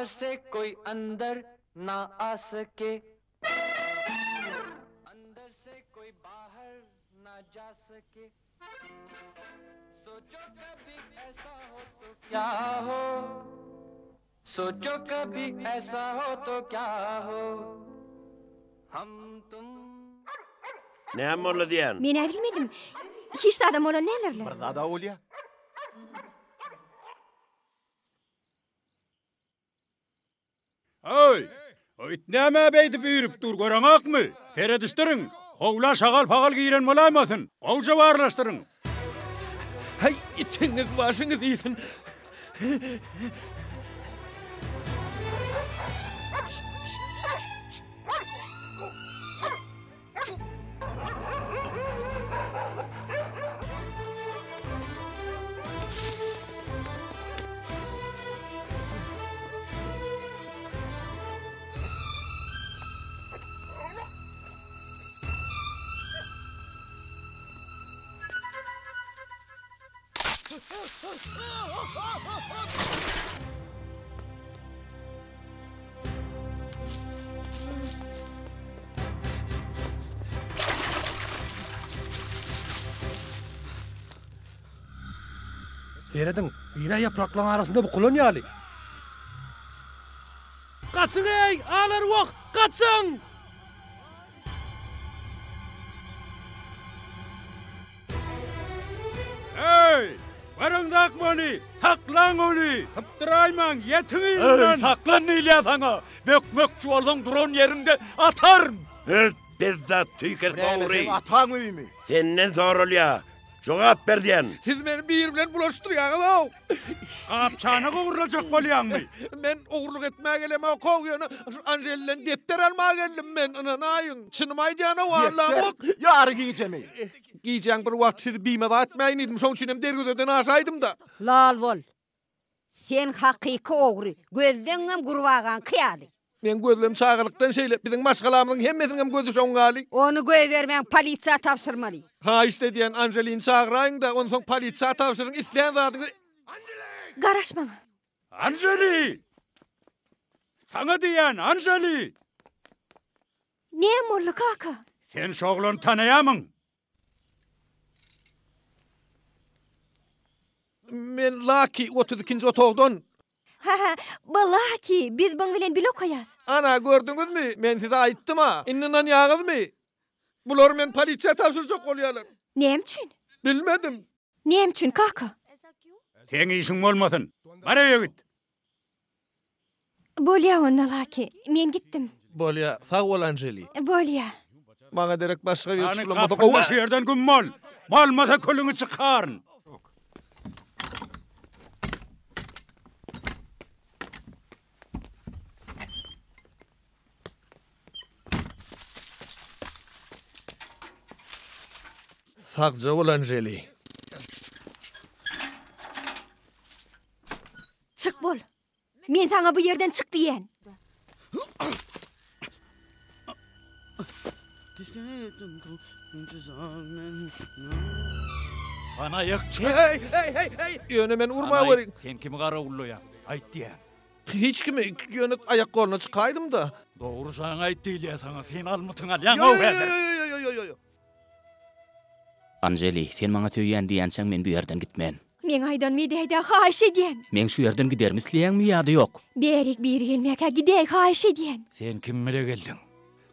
बाहर से कोई अंदर ना आ सके, अंदर से कोई बाहर ना जा सके। सोचो कभी ऐसा हो तो क्या हो, सोचो कभी ऐसा हो तो क्या हो, हम तुम. Ne molla diyen? Men bilmedim. Hiç de adam olan nelerler? Bir daha ol ya. Oy! Öýtnäme beýdi büýrüp dur göreňakmy? Teredişdirin. Howla şagal pagal giýren bolamasyn. Gowja barlaşdyryň. Hay itiniz başyňyz iýsin. Deredin, ýine ýapraklaryň arasynda bu kulon ýaly. Kaçın ey, alar wak, kaçın! Hey! Barındak mani, taklan onu. Tıptırayman, yetiniz. Saklan ýa saňa. Bökmökçü bolsaň duran ýerinde atarm. Bizzat tüýker doğry. Ataň öými? Senden sorul ya. Jogap ber diyen. Siz meni bir bilen bulaşdyrýaňyz. Kapçany gowurlajak bolýarmy? Men oğurluk etmeye geleme o kovyonu. Anjeli'den defter almaya geldim men. Anayın. Çınım aydiyana vallahi. Yarı giyeceğim. Giyeceğim bir vakit sizi biymada etmeyin idim. Son çinem dergüzeden aşaydım da. Lal bol. Sen hakiki oğru. Gözden gurvagan kıyali. Men gözlem çağırlıktan şeyle. Bizim maşgalamızın hemmesinin gözü şoň gali. Onu göy vermen polisiýa tapşyrmaly. Ha işte diyen Anjeli'ni çağırayın da onun son polisiýa tapşyrın. İsleyen zatını. Garaşmama. Anjeli! Sana diyen Anjeli! Ne mollu kaka? Sen şoglany tanıyamın. Men Lucky 32-nji otogdan. Ha, vallahi ki biz bunu bilen bilo koyaz. Ana gördünüz mü? Men size aýtdym ha. Innan ýağız mı? Bular men polisiýa tapşyrjak bolýarlar. Nemçin? Bilmedim. Nemçin kaka? Sen işin bolmasın. Bara ýigit. Bolya onna Laki. Men gittim. Bolya, sağ ol Anjeli. Bolya. Maňa derek başga bir Yani tutulamada kapılla şehirden gümmol. Malmasa kölünü çıkarın. Sağca ol Anjeli. Çık bol. Men sana bu yerden çık diyen. Bana yakçı. Hey. Yöne men urma verin. Sen kimi gara ulloya? Ayt diyen. Hiç kimi yöne ayak koluna çıkaydım da. Doğru sana ayt değil sana. Sen almıtın al. Yan Yo. Anjeli, sen maňa töýýän diýençeň men bu ýerden gitmän. Men aydan medehde haýş edýän. Men şu ýerden gidermi isleýäňmi ýa-da ýok? Berik bir gelmeka gidek haýş edýän. Sen kim bile geldin?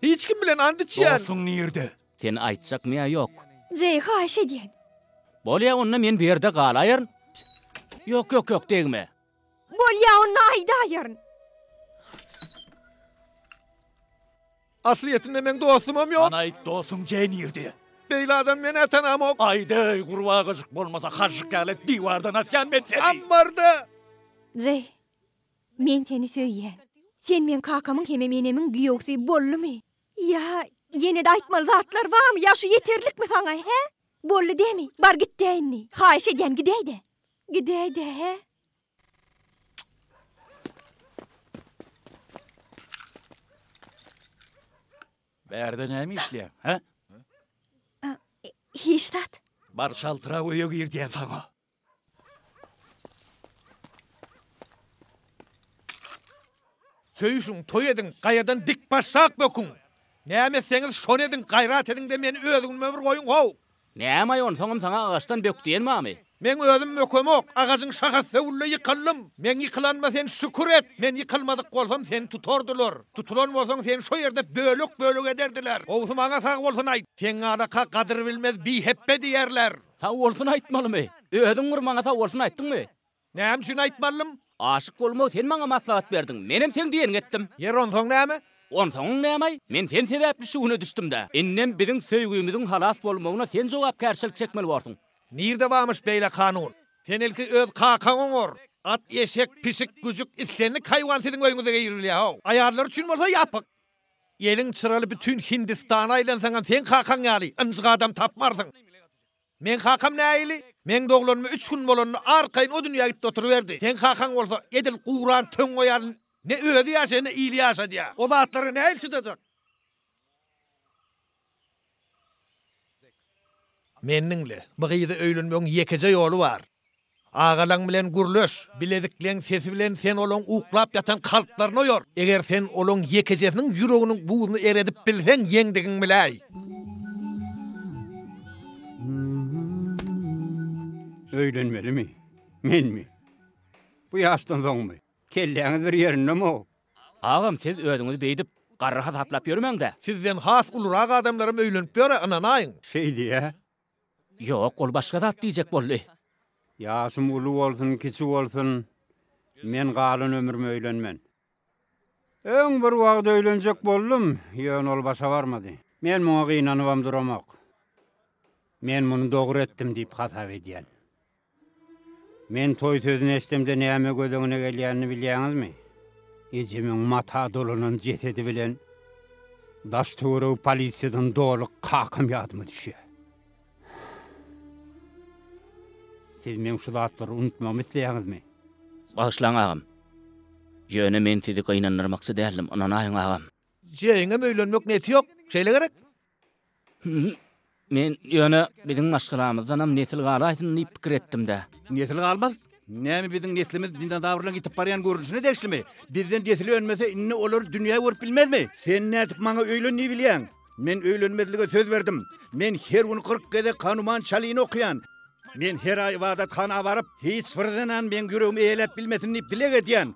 Hiç kim bilen andy çiýän. Dostun nirde? Sen aýtjakmy ýa ýok? Jey haýş edýän. Bolýa onda men bu ýerde galaýaryn. Ýok degme. Bolya onna aýdaýaryn. Asliýetinde men dostumam ýok. Bana ayt dostun jey nirde? Beýle adam meni atanam ok. Ayda gurbağa gıcık bolmasa karşık galet divardan asyan ben seni. Ammarda. Jey. Men seni söýýän. Sen men kakamyň heme menemin güýöksy bollumy? Ya, ýene de aýtmaly zatlar barmy? Ya şu yeterlikmi saňa, he? Bollu demi? Bar git deýinni. Haýş edýän gideydi. Gideydi, he? Berde näme işleýär, ha? Hiç tat. Bar şaltıra öýe gir diýen saňa. Söyüşün, toy edin, qayadan dik başsak bökün. Nämeseňiz şon edin, gayrat edin de meni özüňme bir goýun gow. Näme ýon soňam saňa agaçdan bök diýenmämi? Men özüm mökemok, agaçyň şagasy ulla ýykylym. Men ýykylanma sen şükür et. Men ýykylmadyk bolsam sen tutardylar. Tutulan bolsaň sen şo ýerde bölük ederdiler. Owsum maňa sag bolsun aýt. Sen araka gadyr bilmez bi heppe diýerler. Sag bolsun aýtmalymy? Ödüň gurmaňa sag bolsun aýtdyňmy? Näme üçin aýtmalym? Aşyk bolmak sen maňa maslahat berdin. Menem sen diýen getdim. Yer onsoň näme? Onsoň näme? Men sen sebäpli şuny düşdüm-de. Innem biziň söýgüýümiziň halas bolmagyna sen jogapkärçilik çekmeli bolsun. Nirde varmış beýle kanun? Sen ilki öz kakaňyň or. At, eşek, pisik, güzük, islenlik haywan siziň öýüňize girilýär. Aýarlar üçin bolsa ýapyk. Ýeliň çıraly bütün Hindistana aýlansaňam sen kakaň ýaly, ynjyk adam tapmarsyň. Men kakam näýili? Men doglanma 3 gün bolany arkaýyn o dünýä gitdi oturuverdi. Sen kakaň bolsa edil Quran töň goýar. Ne öýdi ýaşa, ne ýyly ýaşa diýär. O zatlary näil çydajak? Menninle, bıgıyda öýlenmeň ýekeje ýoly bar. Agalaň bilen gurlöş, bilezikleň sesi bilen sen olaň uklap ýatan kalplaryny oýar. Eger sen olaň ýekejesiniň ýüreginiň buğuny eredip bilseň ýeňdigiň biläý. Öýlenmelimi? Menmi? Bu ýaşdan soňmy? Kelleňiz bir ýerindemi? Agam siz özüňizi beýdip garraha taplap ýörmeňde. Sizden has ulurag adamlarym öýlenip ýöre ananaýyn. Şey diýe. Ýok, ol başga zat diýjek boldy. Ýaşym uly bolsun, kiçik bolsun, men galan ömürmi öýlenmen. Öň bir wagt öýlenjek boldum, ýön ol başa barmady. Men muňa gynanyp duramak. Men muny dogry etdim diýip hasap edýän. Men toy sözüni eşdimde näme gözüňe gelýänini bilýäňizmi? Ejemiň mata dolunan jesedi bilen daş töwrü polisiýadan dolyk kakam ýadyma düşýär. Siz men şu zatlary unutmam isleýäňizmi? Başlaň agam. Ýöne men sizi gynanyrmakçy dälim, ananaýyň agam. Jeýiňe öýlenmek neti ýok, şeýle gerek. Men ýöne biziň maşgalamyzdanam nesil galaýsyn diýip pikir etdim-de. Nesil galmaz? Näme biziň neslimiz dindan dawrlan gitip barýan görünüşine degişlimi? Bizden nesili ölmese inne olar dünýä görüp bilmezmi? Sen nädip maňa öýlenýi bilýän? Men öýlenmezlige söz berdim. Men her gün 40 gede Hanuman çalyny okyan. Men her ay ibadatxana baryp, hiç birden men ýüregimi eýlep bilmesin diýip dilek edýän.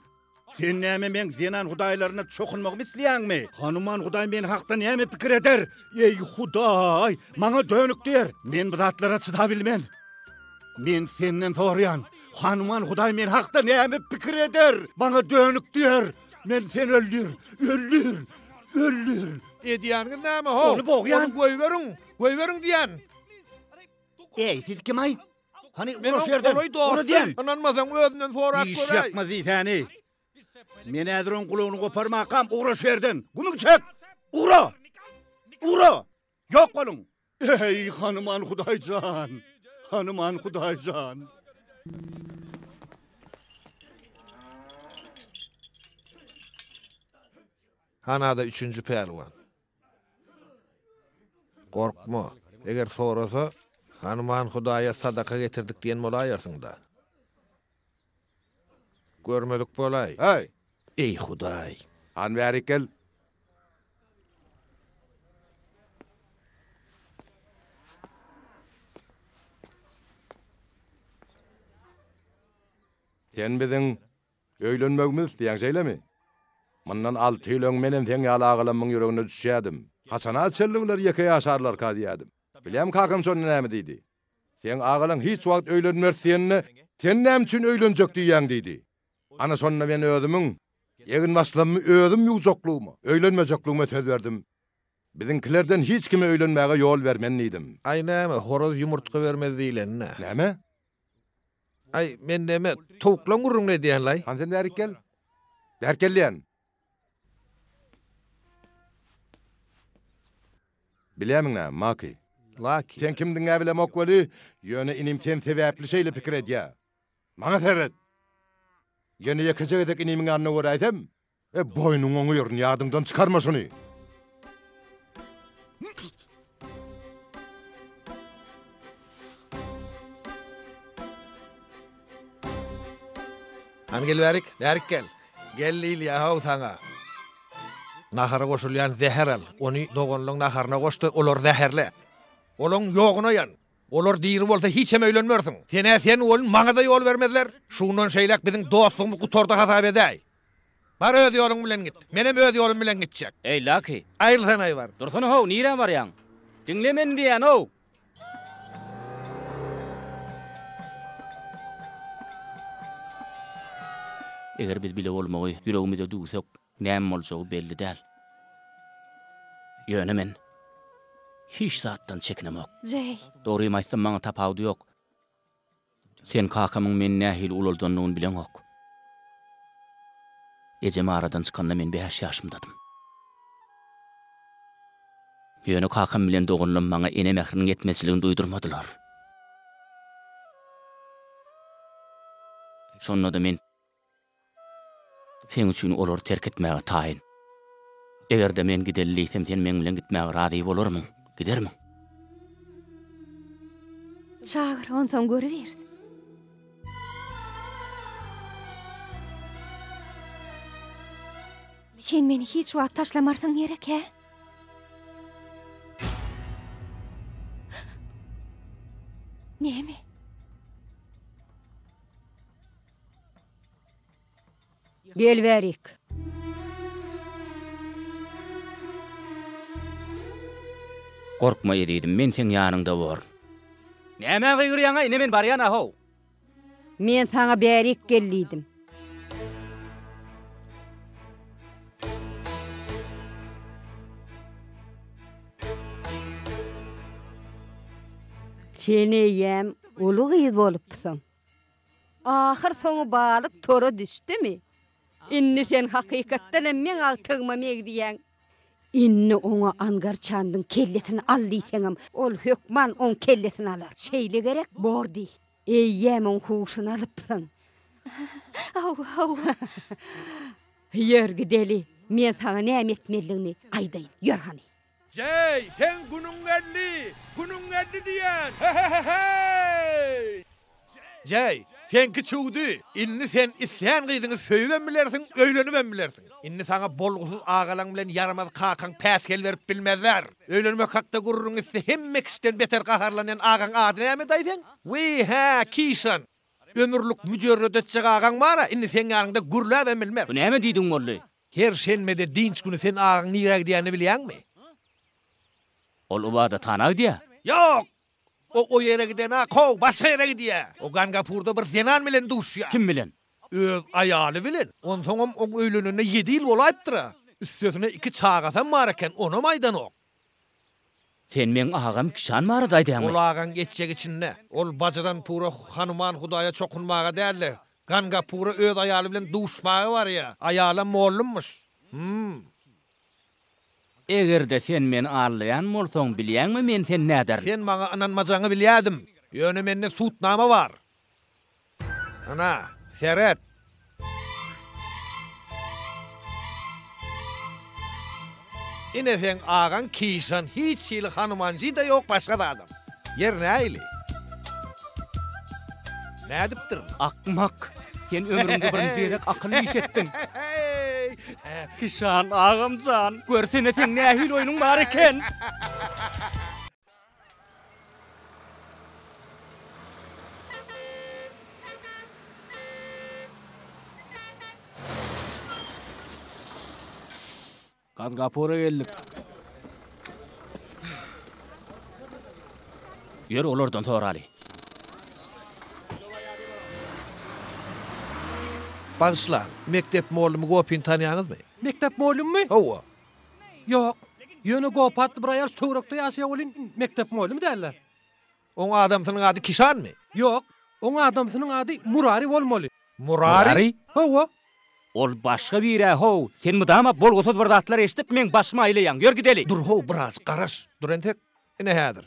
Sen näme men zenan hudaýlaryna çokunmagy isleýäňmi? Hanuman hudaý men hakda näme pikir eder? Ey hudaý, maňa dönük diýer. Men bu zatlara çyda bilmän. Men senden sorýan. Hanuman hudaý men hakda näme pikir eder? Maňa dönük diýer. Men sen öldür. Edýäňiz näme ho? Onu boğyan. Goýberiň diýän. Ey siz kim ay? Hani Men o şerden onu diýen. Ananmasaň özünden sorak İş göräý. yapmaz ýa-ni. Men ädirin gulugyny goparmakam ugra şerden. Gumuk çek. Ugra. Yok bolun. Ey Hanuman Hudaýjan. Hanuman Hudaýjan. Hanada 3-nji pehliwan. Korkma. Eger sorasa Hanuman Hudaýa sadaka getirdik diýen bolaýarsyň-da. Görmedik bolay. Hey, Ey Hudaý. han bäri gel. Sen biziň öýlenmegimiz diýen şeýlemi? Mundan 6 ýyl öň menem sen ýalagylymyň ýüregine düşýärdim. Haçana çelliňler ýeke ýaşarlar ka diýärdim. Bilýän kakam şonu näme diýdi? Sen agalyň hiç wagt öýlenmersiňni, sen näme üçin öýlenjek diýýäň diýdi. Ana şonu men özümiň ýegin başlamy özüm ýuwjoklugymy, öýlenmejekligime söz berdim. Biziňkilerden hiç kime öýlenmäge ýol bermen diýdim. Ay näme, horoz ýumurtga bermez diýilenne. Näme? Ay men näme, towuklan gurrun diýen lay. Han sen bäri gel. Bäri gelýän. Bilýämiň näme, Maki? Laki. Sen kimdiň äbilemok boli, ýöne inim sen sebäpli şeýle pikir edýär. Maňa seret. Ýene ýekejegedek inimiň anna goraýdym. Boynuň oňuýur, ýadymdan çykarma şuny. Han gel bärik gel. Gel Lilya haw saňa. Nahara goşulyan zehir al. Onu dogonluň naharına goşdy, olar zehirle. Olon ýogyna ýan. Olar diýri bolsa hiç hem öýlenmersiň. Sen ol maňa da ýol bermezler. Şundan şeýlek biziň dostlugymy gutorda hasap edäý. Bar öz ýoluň bilen git. Menem öz ýolum bilen gitjek. Ey Laki. Aýlsan aýbar. Dursana ho, nire barýan? Dinlemen diýen ho. Eger biz bile bolmagy, ýüregimizde duýsak, näme bolsagy belli däl. Ýöne men hiç zatdan çekinemok. Jey. Doğruyu aýtsam maňa tapawdy ýok. Sen kakamyň men nähil ulaldanlygyny bilen ok. Ejeme aradan çykanda men 5 ýaşymdadym. Ýöne kakam bilen dogunlum maňa ene mähriniň etmesiligini duýdurmadylar. Şonda da men sen üçin olar terk etmäge taýyn. Egerde men gidelliysem sen meň bilen gitmäge razy bolarmyň? Gidermiň? Çağır, ondan görüver. Sen meni hiç wagt taşlamarsyň gerek, he? Näme? Gel berik. Korkma ediydim, men sen ýanyňda bor. Näme gygyrýaňa, ine men barýan aho. Men sana berik gellidim. Seni yem ulu gyz bolupsyň. Ahir soňy balyk tora düşdimi? Inni sen hakykatdan men agtygma megdiýän. Inni oňa angar çandyň kelletini aldyýsaňam, ol hökman on kelletini alar. Şeýle gerek bordy. Eýýem on huşuny alypsyň. Au. Ýör gideli. Men sana näme etmeligini aýdaýyn. Ýör hany. Jey, sen günüň geldi diýen. Hey! Jey, senki çuğdy. Inni sen isyan gyzyny söýben bilersiň, öýlenibem bilersiň. Inni sana bolgusuz agalaň bilen yaramaz kakan päskel berip bilmezler. Öýlenmek hakda gurrun isse hemme kişiden beter gaharlanan agaň ady näme daýdyň? We ha Kisan. Ömürlük müjerret etjek agaň bara, inni sen ýanynda gurläbem bilmez. Bu näme diýdiň molly? Her şenmede dinç günü sen agaň nirä gidýäni bilýärmi? Ol ubada tanagy diýä. Yok. O yere giden ha, başka yere gidiyor. O Gangapur'da bir zenan bilen duşya. Kim bilen? Öz ayalı bilen. Ondan on öylününe 7 yıl olayıptıra. Üstüne 2 çağatan marken, ona maydan ok. Sen men agam kişan mara daýdyň. Ol ağan geçecek içinde. Ol bacıdan pura Hanuman Hudaya çokunmağa derler. Gangapur'a öz ayalı bilen duşmağı var ya. Ayalı mollummuş. Egerde sen men arlayan bolsaň bilýärmi men sen näder? Sen maňa ananmajaňy bilýärdim. Ýöne mende sutnama var. Ana, seret. Ine sen ağan Kisan hiç ýyl Hanumanjy da ýok, başga da adam. Yer näýli? Nädipdir? Akmak. Sen ömrüňde birinji gerek akylly iş etdiň. Kişan ağamcan, görsene sen nähil oýunyň bar eken. Gangapur'a geldik. Yer olardan soraly. Bağışla, mektep moğlumu Gopin tanıyanız mı? Mektep moğlum mu? Hova. Yok. Yönü Gopatlı bir ayar Tuğrak'ta yaşaya olin mektep moğlum derler. Onun adamsının adı Kişan mı? Yok. Onun adamsının adı Murari olmalı. Murari? Hova. Ol başga bire ho. Sen mudama bol gosot vardatlar eşitip men başma aýlaýan. Ýör gideli. Dur ho, biraz garaş. Dur entek. Ne hädir?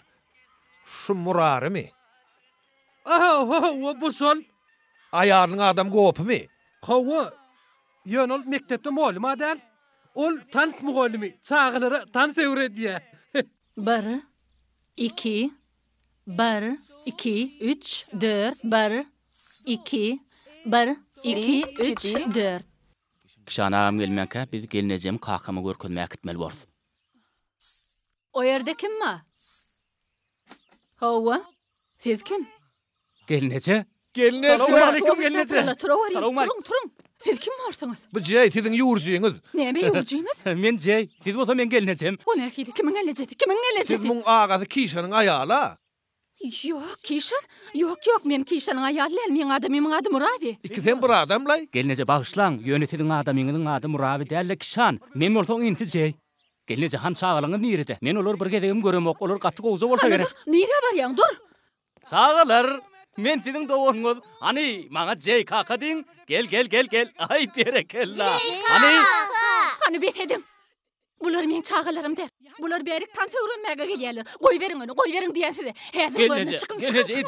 Şu Murari mi? Hova bu sol. Ayarlyň adam Gopy mi? Hova. Yön ol mektepde moğlum adal. Ol tans muğolimi. Çağıları tans öwrediýär. 1 2 1 2 3 4 1 2 1 2 3 4 Kişan ağam gelmenke biz gelnejem kakamy görkezmäk etmeli bors. O yerde kim ma? Hawa, siz kim? Gelnece? Gelnece. Assalamu alaykum gelnece. Turun. Siz kim varsınız? Bu jey sizin ýurjyňyz. Näme ýurjyňyz? Men jey, siz bolsa men gelnejem. O nähili? Kimin gelnejedi? Siz muň agazy Kişanyň aýala. Yok, Kişan. Yok, men Kişanyň aýaly el, men adamym ady Murabi. Iki sen bir adamlay. Gelnece bagışlaň, ýönetidiň adamynyň ady Murabi dälle Kişan. Men bolsa inti jey. Gelnece han çağalaňy niride. Men olar bir gedegim göremok, olar gaty gowza bolsa gerek. Nire barýaň, dur. Sağalar. Men siziň dowoňyz. Ani, maňa jey kaka diň. Gel. Ay berekella. Hani betedim. Bular men çağalarym der. Bular berik tan öwrenmäge gelýärler. Goý beriň onu, goý beriň diýen size. Häzir bolsa çykyň.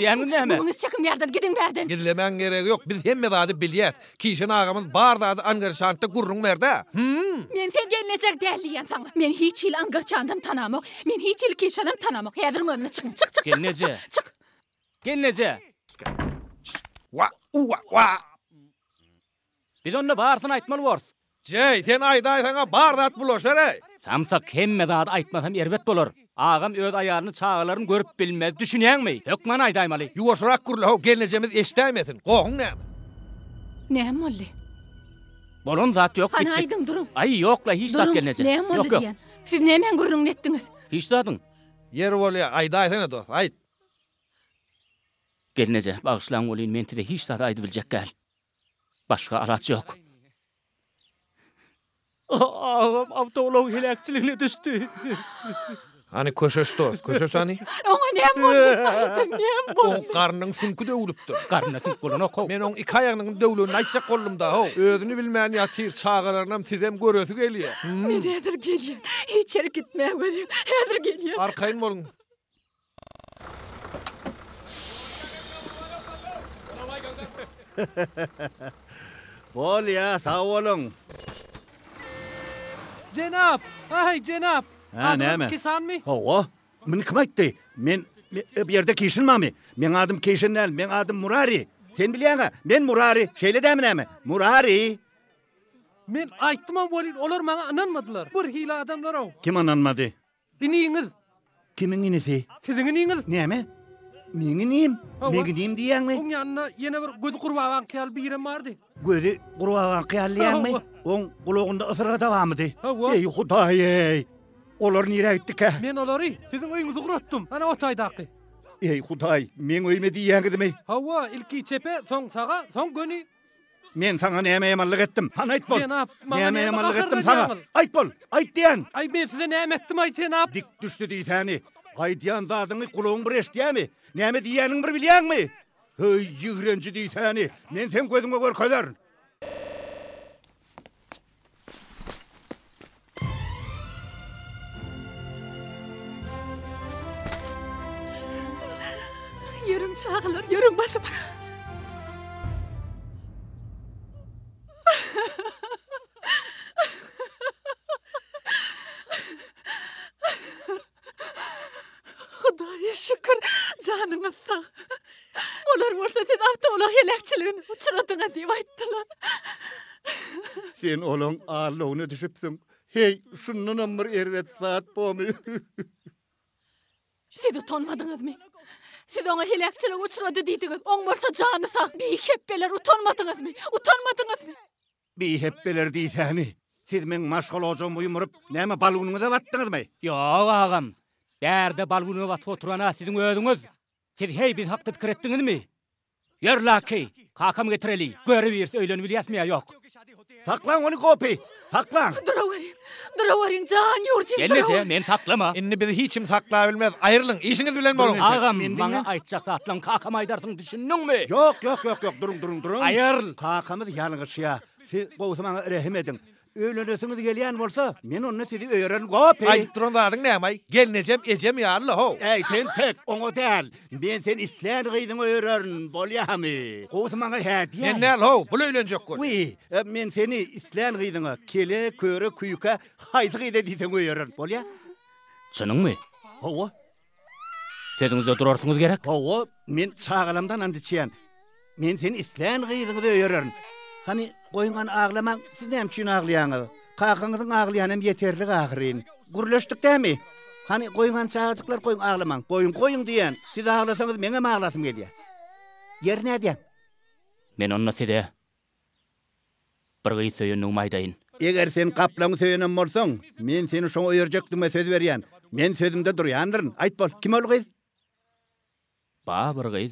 Diýäňiz näme? Buňyz çykyň ýerden, gidin berden. Gizlemen gerek yok. Biz hemme zady bilýäs. Kişan agamyz bar zady angarşantda gurrun berde. Men sen gelnejek däldiýän taňa. Men hiç il angarçandym tanamok. Men hiç il Kişanym tanamok. Häzir bolsa çykyň. Çık. Gelnece. Wa. Biz onu barsyn aýtmaly bors. Jey, sen aýda sana bar zat bulaşar. Samsak hemme zat aýtmasam erbet bolar. Agam öz aýaryny çağalaryny görüp bilmez, düşünýärmi? Hökman aýdaýmaly. Ýuwaşrak gurla, gelnejemiz eşdämesin. Goňuň näme? Näme boldy? Bolon zat ýok Hani bitdi. aýdyň durun. Ay ýokla hiç zat gelnece. Näme boldy diýen? Siz näme gurrun etdiňiz? Hiç zatyň. Yer bolýa, aýda sana dost. Aýt. Gelnece bagışlaň bolýan men tide hiç zat aýdyp biljek gel. Başga araç ýok. Ağam avtolog hilekçiligine düştü. Hani köşeş dost, köşeş hani? Oňa näme boldy? Näme boldy? O garnyň sünki döwlüpdir. Garnyň sünki bolany ok. Men oň iki aýagynyň döwlüni aýtsak gollumda, ho. Özüni bilmän ýatyr çağalarynam sizem görösü gelýär. Men häzir gelýär. Hiç ýere gitmäk bolýar. Häzir gelýär. Arkaýyn boluň. Bolya, sağ olun. Cenap, cenap. Ha, näme? Kişan mı? Hawa, meni kim aýtdy? Men bir ýerde Kişanmamy. Men adym Kişan el, men adym Murari. Sen bilýäňa, men Murari. Şeýle dämi näme? Murari. Men aýtdymam bolýan, olar maňa ananmadylar. Bir hila adamlar o. Kim ananmady? Iniňiz. Kimiň inisi? Siziň iniňiz. Näme? Meňin inim. Meňin inim diýäňmi? Oň ýanyna ýene bir gözi gurbagan kyal birem bardy. Gözi gurbagan kyal diýäňmi? Oň gulagynda ysyrga dawamydy. Ey Hudaý ey. Olar nire gitdik ha? Men olary siziň öýüňizi guratdym. Ana otaýdaky. Ey Hudaý, men öýme diýäňizmi? Hawa ilki çepe, soň saga, soň göni. Men sana näme ýamanlyk etdim? Han aýt bol. Cenap, näme ýamanlyk etdim sana? Aýt bol, aýt diýän. Ay men size näme etdim aýt cenap? Dik düşdi diýsäni. Aýdýan zadyňy kulagyň bir eşdýärmi? Näme diýäniň bir bilýärmi? Hey, ýigrenji diýsäni. Men sen gözüňe görkezler. Yürüm çağalar, yürüm badım. Hudaýa şükür, janyňyz sag. Olar bolsa siz awtolog helekçiligini uçuradyňa diýip aýtdylar. Sen olaň ağırlygyna düşüpsiň. Hey, şundan bir erwet saat bomy. Siz utanmadyňyzmy? Siz oňa helekçilik uçurady diýdiňiz. Oň bolsa jany sag. Beýheppeler utanmadyňyzmy? Utanmadyňyzmy? Beýheppeler diýsäni. Siz men maşgul ojum uýmuryp, näme balgynyňyza batdyňyzmy? Ýok agam. Bärde balgyny batyp oturana siziň özüňiz. Siz hey biz hakda pikir etdiňizmi? Ýerläki, kakam getireli. Görüp ýerse öýlenip bilýärmi ýok. Saklan onu kopi. Saklan. Durawaryň jan ýurjyň. Gelnece men saklama. Inni bizi hiç kim sakla bilmez. Aýrylyň, işiňiz bilen boluň. Agam, maňa aýtjak zatlaň kakam aýdarsyň düşündiňmi? Yok. Durun. Aýryl. Kakamyz ýalňyşya. Siz goýsa maňa rehim edin. Öýlenesiňiz gelýän bolsa, men onu sizi öýren gopi. Aýdyp duran zadyň näme? Gelnejem, ejem ýarly ho. Ey, sen tek oňa däl. Men sen isläň gyýdyň öýren bolýarmy? Goýsa maňa hädiýä. Men näl ho, bul öýlenjek gol. Wi, men seni isläň gyýdyňa kele, köre, kuýuka, haýdy gyýdy diýsen öýren bolýar. Çynyňmy? Hawa. Sözüňizde durarsyňyz gerek. Hawa, men çağalamdan andyçýan. Men seni isläň gyýdyňy öýren. Hani koyungan ağlamak siz hem için ağlayanız. Kakağınızın ağlayanım yeterli ağırın. Gürleştik değil mi? Hani koyungan çağıcıklar koyun ağlaman. Koyun diyen. Siz ağlasanız mene mi ağlasım geliyor? Yer ne diyen? Men onna size bir gıy söyünün maydayın. Eğer sen kaplan söyünen bolsaň, men seni şoňa öýerjekdigime söz berýän. Men sözümde durýandyryn. Aýt bol, kim ol gyz? Ba bir gıy.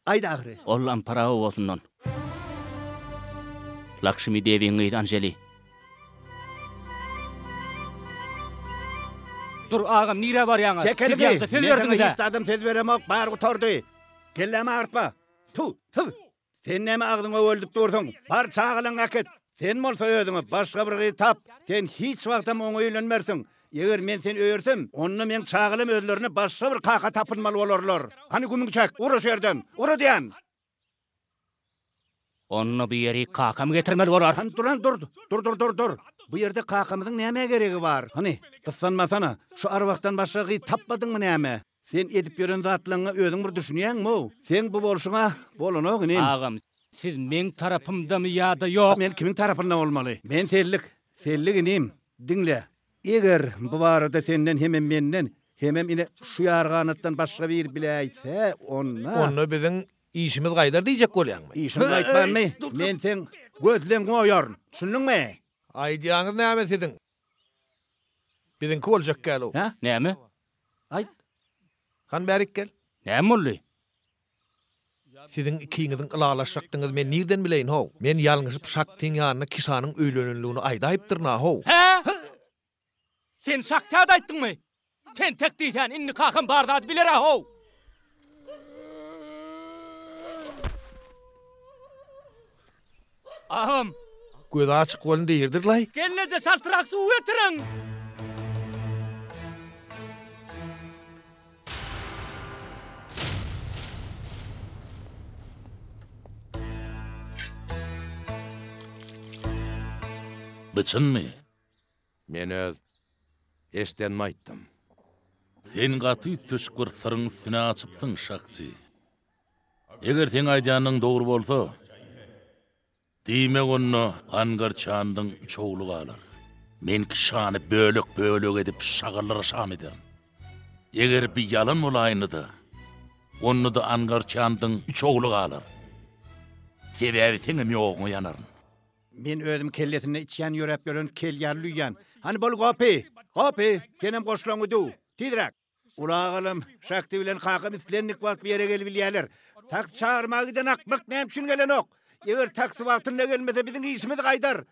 Aýda agry. Ol ampara bolsundan. Lakshmi Deviň gyz Anjeli. Dur ağam nire barýaňyz? Çekeli. Söz berdiňiz. Hiç adam söz beremok, bar gutordy. Kelleme artma. Tu. Sen näme agdyňa öldüp durdyň? Bar çağılan aket. Sen bolsa özüňe başga bir gyz tap. Sen hiç wagtam oňa öýlenmersiň. Eger men seni öýersem, onda men çağılym özlerini başga bir kaka tapynmaly bolarlar. Hani günüň çek, ura şerden, ura diýen. Onu bir yeri kakam getirmeli bolar. Dur. Bu yerde kakamyzyň näme geregi bar? Hani kıssanmasana, şu arwaktan başga gyz tapmadyňmy näme? Sen edip gören zatlaryňy özüň bir düşünýänmi? Sen bu bolşuňa bolanyk inem. Ağam, siz men tarapymdamy ýa-da ýok? Men kimiň tarapyndan bolmaly? Men sellik inem. Dinle. Eger bu barada senden hemem menden, hemem ine şu ýarganatdan başga bir bileýse, Onu biziň işimiz gaýdar diýjek bolýarmy? İşim gaýtmanmy? Men sen gözleň goýar. Düşündiňmi? Aýdýaňyz näme siziň? Biziň boljak gelo. Ha? Näme? Aýt. Han berik gel. Näme boldy? Siziň ikiňiziň ılalaşakdyňyz men nirden bileýin ho? Men ýalňyşyp şaktyň ýanyna kişanyň öýlenenligini aýdaýypdyrna ho. Sen şakta aýtdyňmy? Sen tek diýsen inni kakam barda biler ho. Aham. Göz açyk bolun diýirdir lay. Gelneje şaltyrak suw getirin. Bıçınmy? Men öz eşdenme aýtdym. Sen gaty töşkür syryň üstüne açypsyň şakçy. Eger sen aýdýanyň dogry bolsa, diýmek onu Angar çandyň üç ogly galar. Men kişany bölük edip şagyrlara şam ederim. Eger bir ýalan bolaýyny-da, onu da Angar çandyň üç ogly galar. Sebäbi seňem ýogyňy ýanaryn. Men özüm kelletine içýän ýörep gören kel ýarlyýan. Hani bol gapy, senem goşlaňydy. Tidirek. Ulağalım, şakty bilen kakam islenlik wagt bir ýere gelip bilýärler. Tak çağırmagydan akmak näme üçin gelen ok? Eger taksi wagtynda gelmese biziň işimiz gaýdar.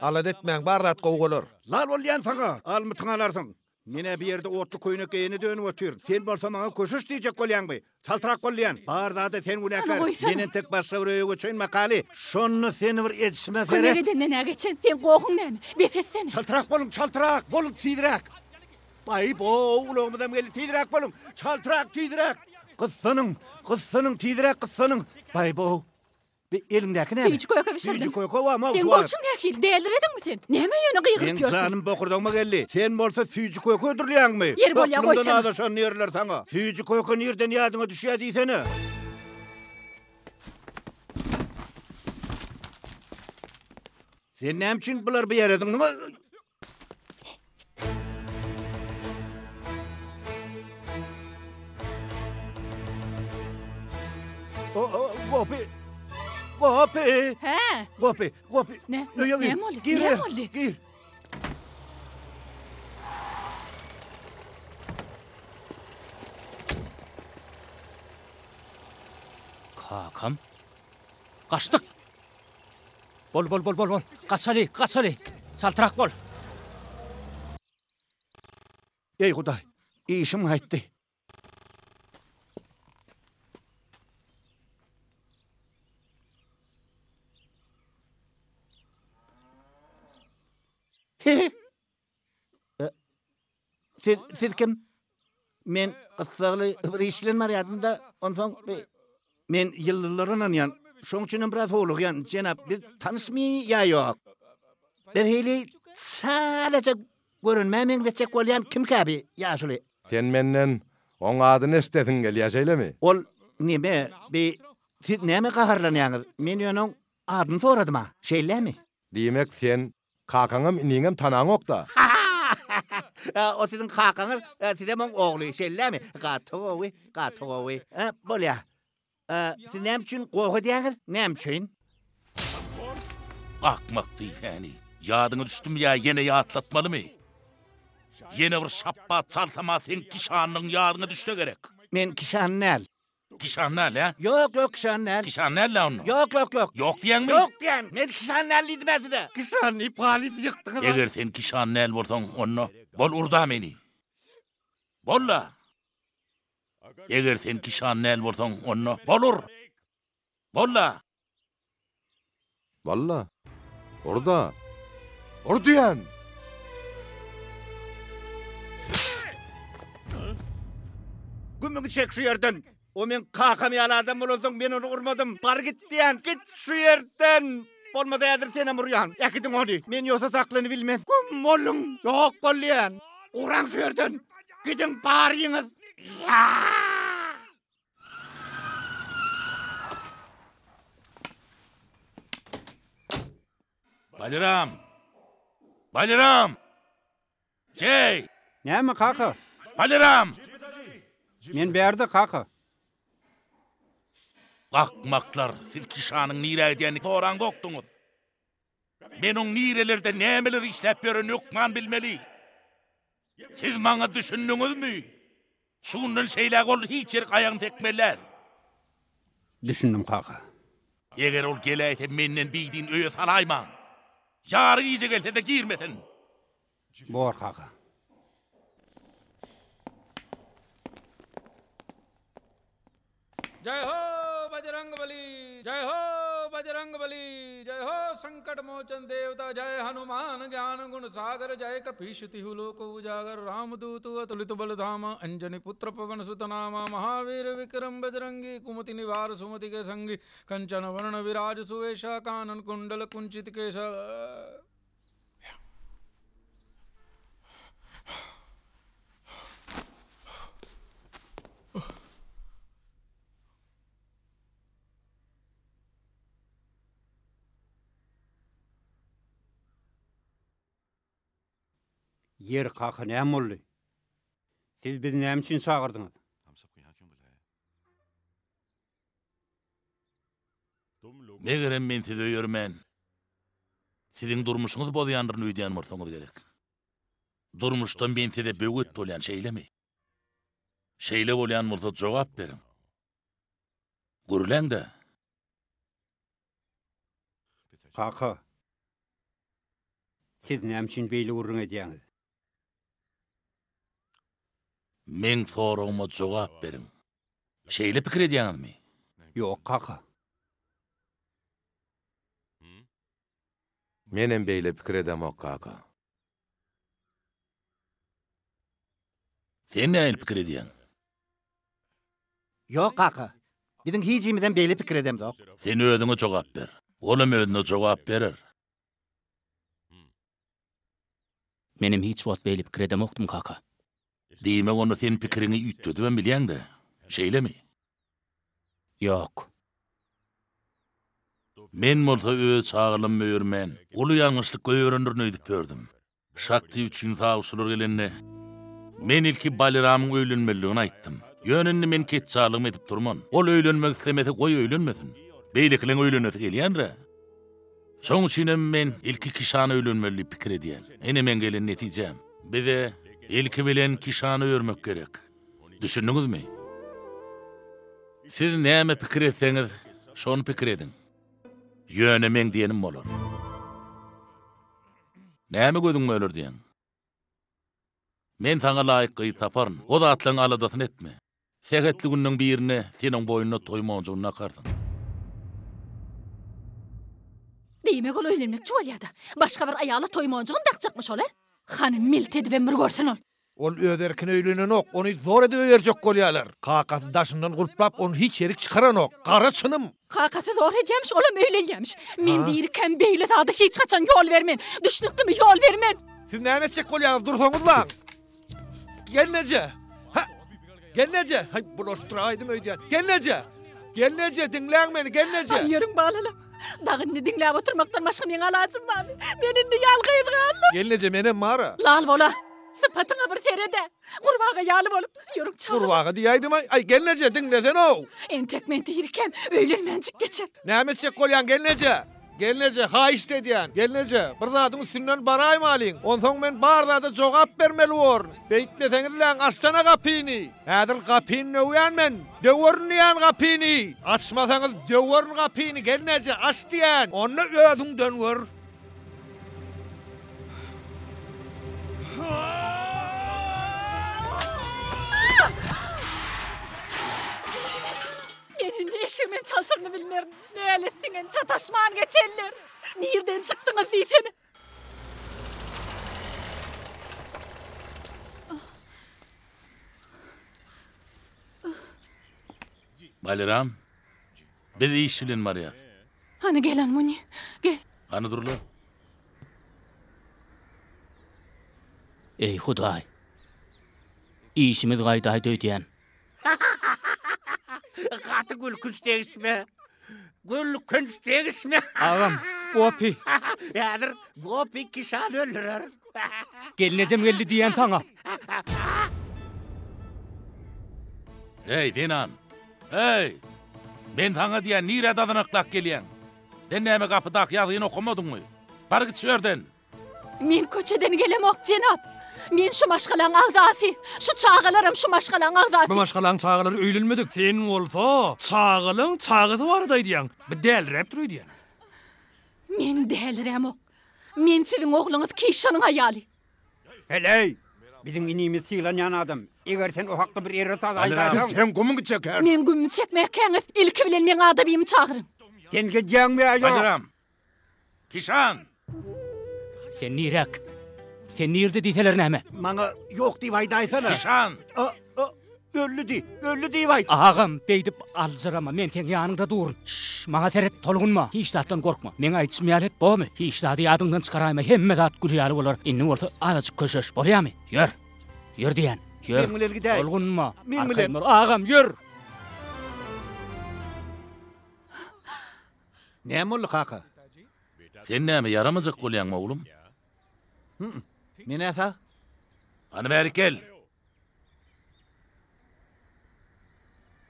Alat etmeň bardat gowgalar. Lal bolýan saňa, almytyň alarsyň. Mene bir ýerde otly koýunak ýene dönüp ötür. Sen bolsa maňa köşüş diýjek bolýanby? Çaltyrak bolýan. Barda sen günäkär. Menen tek başga bir öýe göçen makaly. Şonu seni bir etişme gerek. Könereden näme geçen? Sen goýuň näme? Betetsene. Çaltyrak bolun tiýdirek. Bay bo, ulagymdan geldi tiýdirek bolun. Tiýdirek. Kızsynyň tiýdirek kızsynyň. Bay bo. Bir elimdäki näme? Tüýjü koýaka bişirdin. Tüýjü koýaka wama. Sen bolşuň näkil, dälir edingmi sen? Näme ýöne gyýgyp ýörsiň? Ben sanym bokurdaňma geldi. Sen bolsa tüýjü koýaka öldürýärmi? Yer bolýa goýsana. Bundan adaşan ýerler saňa. Tüýjü koýaka nerden ýadyňa düşýär diýsene. Sen näme üçin bular bir ýerediň? Gopi. He. Gopi. Ne? Näme boldy? Gir. Kakam. Kaçtık. Bol. Kaçaly. Saltırak bol. Ey Huday, işim gaýtdy. Siz kim? Men ıssagly bir işlenme ýadymda, onsoň men ýyllaryndan ýan, şoň üçin biraz howlugyan, jenap, biz tanışmy ýa ýok. Ben heli sadece görünmämende çek bolýan kim käbi ýaşuly? Sen menden oň adyny esdetiň gelýär şeýlemi? Ol nime? siz näme gaharlanýaňyz? Men ýöňüň adyny soradym ha. Şeýlemi? Diýmek sen kakaňam iniňem tanaň okda. O sizin kakaňyz, size mon ogly şeýlemi? Gatowy. Bolýa. Siz näme üçin gowy diýäňiz? Näme üçin? Akmak diýfäni. Yadyňa düşdüm ya, yine ýatlatmalymy? Yine bir şappa çalsama sen kişanyň yadyňa düşse gerek. Men kişan näl? Kişan näl ha? Yok kişan näl. Kişan näl lan? Yok. Yok diýäňmi? Yok diýän. Men kişan näl diýmezdi. Kişany palit ýykdyňyz. Eger sen kişan näl bolsaň, onu bol urda meni. Bolla. Eger sen kişan näl bolsaň, onu bolur. Bolla. Valla. Orada. Orduyan. Gümüňi çek şu yerden. O men kakamy aladam bolsaň, men onu urmadym. Bar git diýän, git şu yerden. Bolmasa ýadyr seni urýan. Äkidiň onu. Men ýoksa saklany bilmem. Güm bolun. Ýok bolýan. Uraň şu yerden. Gidin baryňyz. Ya! Baliram! Jey! Näme kaka? Baliram! Men berdi kaka. Akmaklar, siz kişanyň nire edýäni soran gokduňuz. Men oň nirelerde nämeler işläp bereni ýokman bilmeli. Siz maňa düşündiňizmi? Şundan şeýle ol hiç yer gaýaň tekmeler. Düşündim kaka. Eger ol geleýte menden biýdin öýe salaýman. Ýary iýje gelse de girmesin. Bor kaka. जय हो बजरंग बली, जय हो बजरंग बली, जय हो संकट मोचन देवता, जय हनुमान ज्ञान गुण सागर, जय कपीशति लोक उजागर, रामदूत अतुलित बलधामा, अंजनी पुत्र पवन सुत नामा, महावीर विक्रम बजरंगी, कुमति निवार सुमति के संगी, कंचन वर्ण विराज सुवेशा, कानन कुंडल कुंचित केशा. Yer kaka näme boldy? Siz bizi näme üçin çağırdyňyz? Megerem men size öýürmen. Siziň durmuşyňyz bolýandyryny öýdýän bolsaňyz gerek. Durmuşdan men size böwet bolýan şeýlemi? Şeýle bolýan bolsa jogap berin. Görülen de. Kaka. Siz näme üçin beýle urun edýäňiz? Men soragyma jogap berin. Şeýle pikir edýäňizmi? Ýok kaka. Menem beýle pikir edemok kaka. Sen näme pikir edýäň? Ýok kaka. Biziň hiçimizden beýle pikir edemzok. Sen özüňe jogap ber. Olam özüne jogap berer. Menem hiç wagt beýle pikir edemokdum kaka. Diýmek onu sen pikirini üýtdi ben bilýän de. Şeýlemi? Ýok. Men bolsa öz çağılym öýürmen. Uly ýalňyşlyk öýrendirini öýdüp berdim. Şakty üçin sağşular gelende. Men ilki Baliramyň öýlenmeligini aýtdym. Ýönünni men ketçalyk edip durman. Ol öýlenmek islemese goý öýlenmesin. Beýlekilen öýlenesi gelýänre. Şoň üçin men ilki kişany öýlenmeli pikir edýän. Ene men gelen netijem. Bize ilki bilen kişany öýürmek gerek. Düşündiňizmi? Siz näme pikir etseňiz, şonu pikir edin. Ýöne men diýenim bolar. Näme gözüň öler diýen? Men saňa laýyk taparyn. O da atlaň aladasyn etme. Segetli günniň birine seniň boýuna toýmanjygyny nakardyň. Diýmek ol öýlenmekçi bolýardy. Başga bir aýaly toýmanjygyny dakjakmyş olar. Hanym milt edip emir görsün ol. Ol öz erkine öýlenen ok, ony zor edip berjek bolýarlar. Kakasy daşyndan gurplap, onu hiç erik çıkaran ok. Gara çynım. Kakasy zor edýämiş, olam öýlenýämiş. Men diýirken beýle zada hiç kaçan ýol bermen. Düşnükdimi ýol bermen. Siz näme etjek bolýarsyz, dursaňyz lan. Gelneje. Ha. Gelneje. Hay bulaşdyraýdym öýdýän. Gelneje. Gelnece dinleň meni, gelnece. Yürün bağlalım. Dağını dinlep oturmaktan başka men alacım var. Men indi yalgıyıp kaldım. Gelnece menem mara. Lal bola. Sıfatına bir terede. Kurbağa yalı bolup yürük çağır. Kurbağa diýdim ay gelnece dinlesen o. Entek men deyirken öýlenmencik geçer. Nämetçek bolýan gelnece? Gelnece haýyş dedýän. Gelnece bir zadyň üstünden baraýma alyň. Onsoň men barda jogap bermeli bor. Beýtmeseňiz lan açtana gapyny. Häzir gapyny öwýänmen. Döwürnýän gapyny. Açmasaňyz döwürn gapyny gelnece aç diýän. Onu özüňden wör. Senin ne işimin çalsını bilmiyorum. Ne eletsinin tataşman geçerler. Nereden çıktınız diysene? Baliram, bizi iş bilen Maria. Hani gelen Muni, gel. Hani durlu? Ey Huday. İşimiz gayday döydiyen. Katı gülkünç değişme. Gülkünç değişme. Ağam, gopi. Yadır, gopi kişan öldürür. Gelinecem geldi diyen sana. Hey Dinan, hey! Ben sana diýen nire dadanıklak gelýän. Den näme kapıdak ýazyny okumadın mı? Bar git şu yerden. Men köçeden gelemok jenap. Men şu maşgalan agdaty, şu çağalarım şu maşgalan agdaty. Bu maşgalan çağaları öýlenmedik. Sen bolsa, çağalyň çağısı barda diýen. Bir dälrep duruy diýen. Men dälremok. Men siziň ogluňyz Kişanyň aýaly. Heley, bizim inimiz siglanyan adam. Eger sen o hakda bir eri taz aydaýsaň, sen gumunu çeker. Men gümmi çekmeýäňiz ilki bilen men adabymy çağıryn. Sen gejäňmi aýo? Baliram, Kişan! Sen nirek. Sen nirde diýseler näme? Maňa ýok diýip aýdaýsana. Kişan! Öllü diýip aýt. Ağam beýdip alzırama, men sen ýanyňda durun. Maňa teret tolgunma, hiç zatdan korkma. Men aýtışmaýalet bomy? Hiç zady ýadyňdan çykaráýma, hemme zat gülýäli bolar. Inni bolsa azajyk köşeş bolýarmy? Ýör. Ýör diýen. Ýör. Men bilen gidäýin. Tolgunma. Men bilen. Ağam ýör. Näme boldy kaka? Sen näme yaramajak bolýanmy oglum? Men näsa? Hani bäri gel.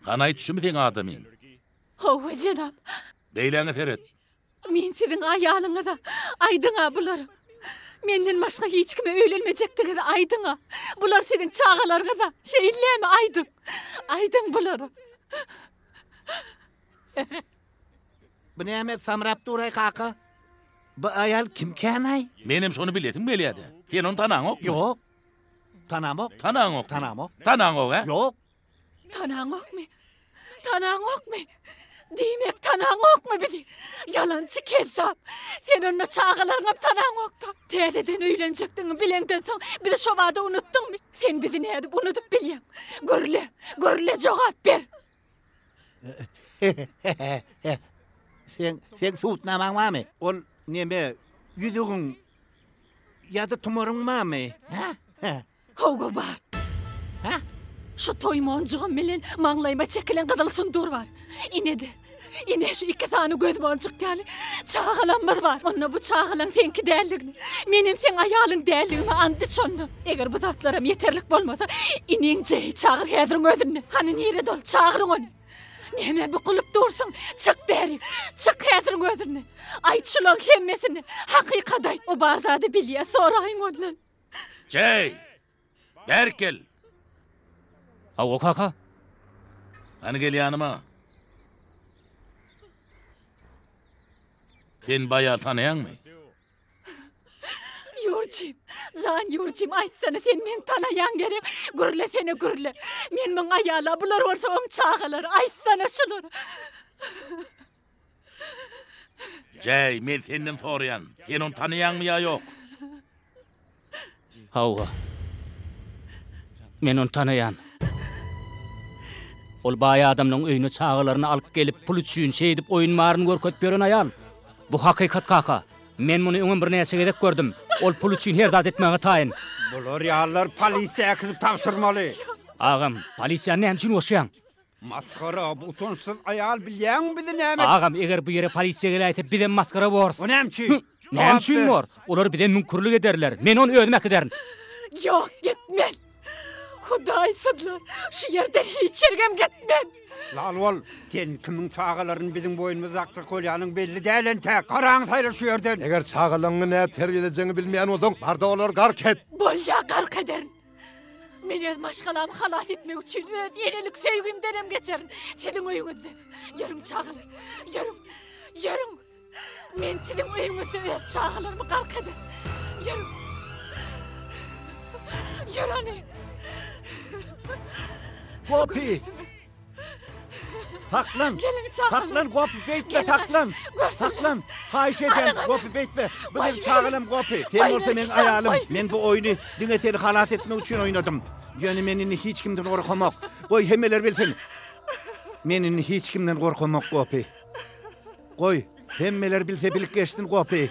Ganaý düşümi sen adamyň. Howa jenap. Beýleňe teret. Men siziň aýalyňyza aýdyňa bular. Menden başga hiç kime öýlenmejekdigini aýdyňa. Bular siziň çağalaryňyza şeýlerini aýdyň. Aýdyň bular. Bu näme samrap duray kaka? Bu aýal kim kanaý? Menem şonu biletim belýärdi. Sen onu tanaňok? Ýok. Tanamok. Tanaňok. Tanamok. Tanaňok, he? Ýok. Tanaňokmy? Tanaňokmy? Diýmek tanaňokmy bili? Yalançy kezzap. Sen onu çağalaryňa tanaňokda. Täzeden öýlenjekdiňi bilenden soň bizi şo wada unutdyňmy? Sen bizi näde unutup bilýän? Görle jogap ber. Sen suutnamaň barmy? Ol näme ýüzüňiň ýa-da tumaryň barmy? Howga bar. Ha? Şu toýmonjugym bilen maňlaýma çekilen gyzyl sundur bar. Ine şu iki tane göz monjuk gali. Çağalanmaz var. Onu bu çağalan senki däldigini. Menim sen aýalyň däldigini andy çondy. Eger bu zatlaram yeterlik bolmasa, iniň jeý çağır häziriň özüni. Hani nire dol çağırın onu. Näme bu kılıp dursun? Çık beri. Çık häziriň özüni. Aýt şulaň hemmesini. Hakykat aýt. O barzady bilýär, soraýyn ondan. Jey! Berkel! Awo kaka. Hani gel ýanyma. Sen baýal tanaýanmy? Yurjim, can yurjim, aýtsana sen men tanaýan gerek. Gürle seni gürle. Men aýala bular bolsa oň çağalar. Aýtsana şular. Jey, men senden soraýan. Sen onu tanaýanmy ýa ýok? Hawa. Men onu tanaýan. Ol baý adamnyň öýüne çağalaryny alyp gelip pul üçin şeýdip oýunmaryny görkezip beren aýal. Bu hakykat kaka. Men muny öňüm bir näse gerek gördüm. Ol pul üçin her zat etmäge taýyn. Bular ýallar polisiýa kyzyp tapşyrmaly. Ağam, polisiýa näme üçin oşýan? Maskara butunsuz ayal bilýän bizi näme? Agam eger bu yere polisiýa gelýär, bizden maskara bor. O näme? Näme üçin bor? Olar bizden münkurlyk ederler. Men onu özüm ederim. Yok gitmen. Hudaý sızlar. Şu yerden hiç yergem gitmen. Lalwal, sen kimin çağalaryny bizim boýunymyza akçak bolýanyň belli däl ente. Garaň saýlar şu yerden. Eger çağalaryny näp terbiýelejeňi bilmeýän bolsaň, barda olar gark et. Bolýa gark ederin. Men öz maşgalamy halat etmek üçin öz enelik sevgimden hem geçerin. Senin öýüňizde. Yarım çağıl. Yarım. Men senin öýüňizde öz çağalarymı gark eder. Yarım. Yarani. Gopi. Saklan. Saklan Gopi beýtme saklan. Saklan. Haýş eden Gopi beýtme. Benim çağalym Gopi. Sen bolsa men ayalym. Men bu oýny diňe seni halat etmek üçin oýnadym. Ýöne menini hiç kimden gorkamak. Goý hemmeler bilsin. Menini hiç kimden gorkamak Gopi. Goý hemmeler bilse bilik geçtin Gopi.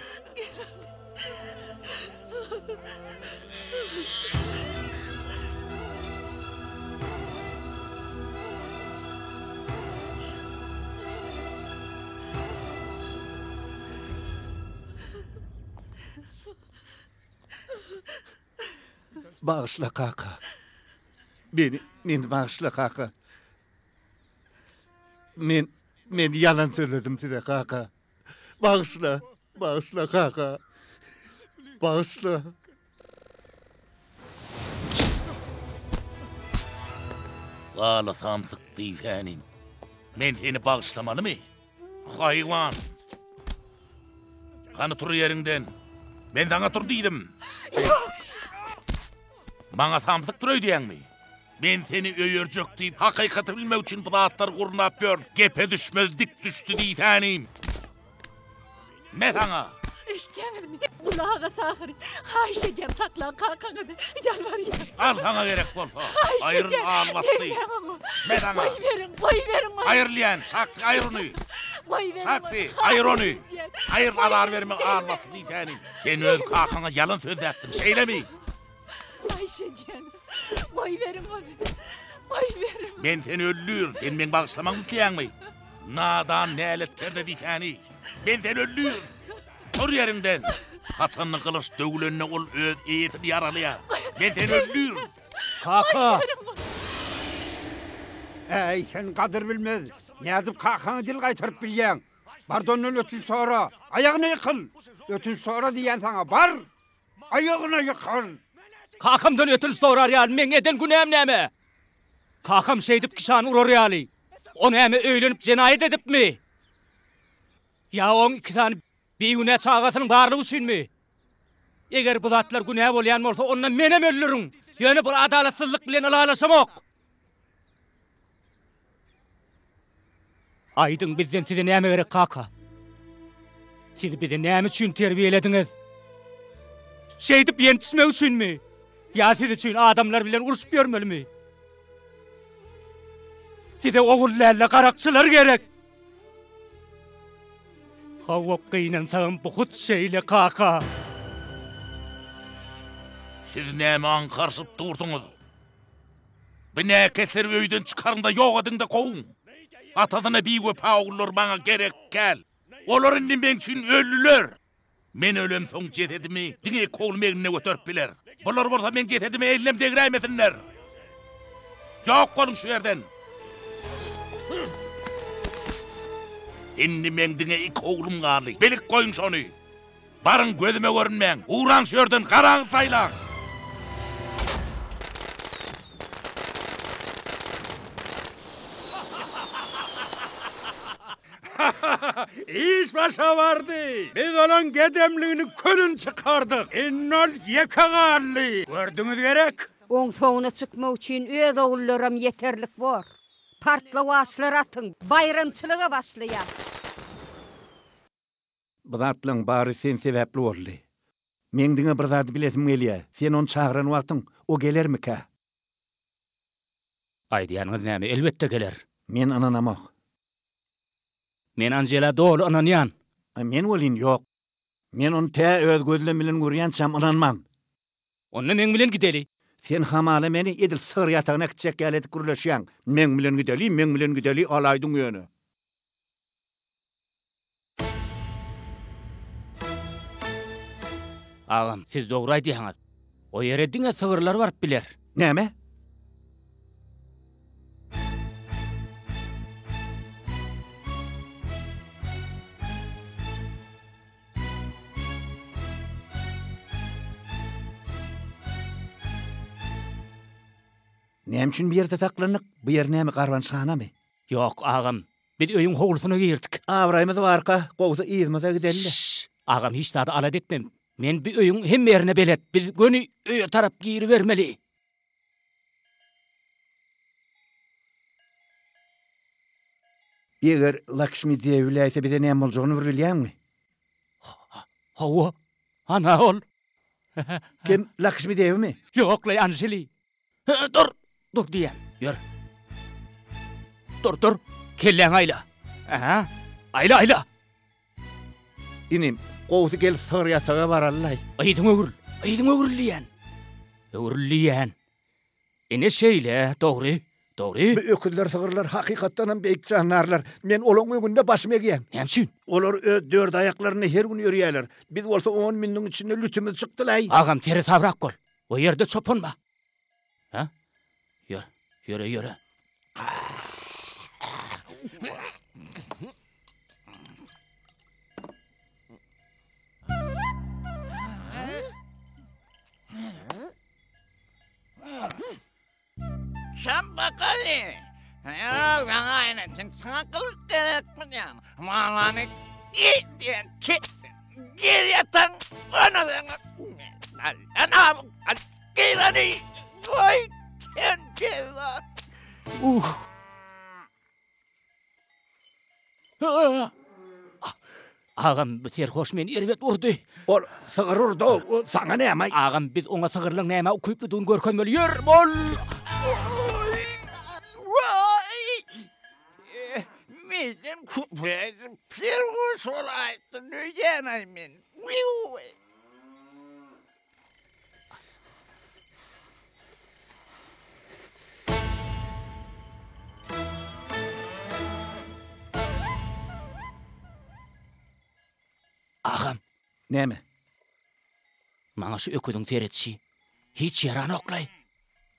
Bağışla kaka. Beni bağışla kaka. Men yalan söyledim size kaka. Bağışla kaka. Bağışla. Gala samsyk diýsänim. Men seni bağışlamaly mı? Hayvan. Kanı tur yerinden. Ben sana tur diýdim. Bana samsyk duruy diýäňmi? Men seni öýürjek diýip hakykaty bilmek üçin bu zatlar gurnap ber. Gepe düşmezdik düştü diýsänim. Me sana. Eşitýäňizmi? Kulağa tahyry. Haýş edýän taklan kakanyny. Ýalbaryň. Al sana gerek bolsa. Aýryn almatdy. Me sana. Goý berin. Aýrlyan, sakçy aýryny. Goý berin. Sakçy aýryny. Aýr alar berme almatdy diýsänim. Sen öz kakana yalan söz etdin. Şeýlemi? Haýş edýän. Goý berin onu. Goý berin. Men seni öllür. Sen men bağışlamak üçin nadan näletlerde diýsäni. Men seni öllür. Tur yerinden. Haçanny kılıç dögülenine ol öz eýetini yaralýar. Men seni öllür. Kaka. Ey sen gadyr bilmez. Nädip kakany dil gaýtaryp bilýän. Bardondan ötün sonra aýagyny ýykyl. Ötün sonra diýen sana bar. Aýagyna ýykyl. Kakamdan ötül sorar ýaly, men eden günäm näme? Kakam şeýdip kişany urar ýaly. O näme öýlenip jenaýet edipmi? Ya on iki tane biýüne çağasynyň barlygy üçinmi? Eger bu zatlar günä bolýan bolsa, ondan menem öllürüň. Ýöne bir adaletsyzlyk bilen alalaşamak. Aýdyň bizden size näme gerek kaka? Siz bizi näme üçin terbiýelediňiz? Şeýdip ýetişmek üçinmi? Ya siz üçün adamlar bilen uruşup ýörmelimi? Size ogullarla garakçylar gerek. Hawa gynan taýan bu hut şeýle kaka. Siz näme ankarşyp durduňyz? Bine keser öýden çykarynda ýok ediňde goýun. Atasyna biýwe pagullar maňa gerek gel. Olar indi men üçin öllüler. Men ölüm soň jesedimi diňe kol megne götürüp biler. Bular bolsa men jesedimi ellem degrämesinler. Ýok bolun şu ýerden. Indi men diňe iki oglum galy. Belik goýun şonu. Barın gözüme görünmeň. Uğran şu ýerden garaň saýlan. İş başa vardı. Biz olan gedemliğini kölün çıkardık. İnnol yekagalli. Gördüňiz gerek. Oň soňuna çykmak üçin öz ogullarym yeterlik bor. Partla waslar atyň, bayramçylyga başlaýar. Bu zatlaň bary sen sebäpli boldy. Men diňe bir zat bilesim gelýär. Sen onu çağıran wagtyň o gelermika? Aýdýanyňyz näme? Elbetde geler. Men ananamak. Men Angela dolu ananyan. Men bolyn ýok. Men onu tä öz gözlem bilen görýänçam ananman. Onu men bilen gideli. Sen hamala meni edil sır yatağına gidecek geledi kuruluşyan. Men bilen gideli alaydın yönü. Ağam, siz doğru aydiýaňyz. O ýere diňe sığırlar baryp biler. Näme? Näme üçin bir ýerde taklanyk? Bu ýer näme garwanşanamy? Ýok, ağam. Biz öýüň howlusyna girdik. Abraýmyz barka, gowsa ýyzmaza gidelli. Ağam hiç taýda alad etmem. Men bir öýüň hem ýerine belet. Biz göni öýe tarap giri bermeli. Eger Lakshmi Devi bileýse bize näme boljagyny bilýärmi? Hawa, ana ol. Kim Lakshmi Devi mi? Ýok, lay Anjeli. Dur diýen. Ýör. Dur. Kelleň aýla. Aha. Aýla. Inim, gowsy gel sır yatağa barallay. Aýdyň ögürlýän. Ögürlýän. Ene şeýle, dogry. Bu öküller sığırlar hakykatdan hem beýik canlarlar. Men olaň öňünde başyma giýen. Hemşin. Olar dört aýaklaryny her gün ýörýärler. Biz bolsa 10 minniň içinde lütümüz çykdylay. Ağam tere tavrak bol. O ýerde çopanma. Ha? Ýöre. Sen bakali. Ya gayne sen sakal gerekmi yani. Malany diyen ki gir yatan ona ana girani koy tenceva. Ağam biter hoş men erwet urdy. Ol sığır urdy. O saňa näme? Ağam biz oňa sığırlyk näme ukuyply dun görkenmeli. Ýör bol. Bizim kupayızım pirgus olaydı nüyen men. Ağam. Näme? Maňa şu öküdüň teretçi hiç yaran oklay.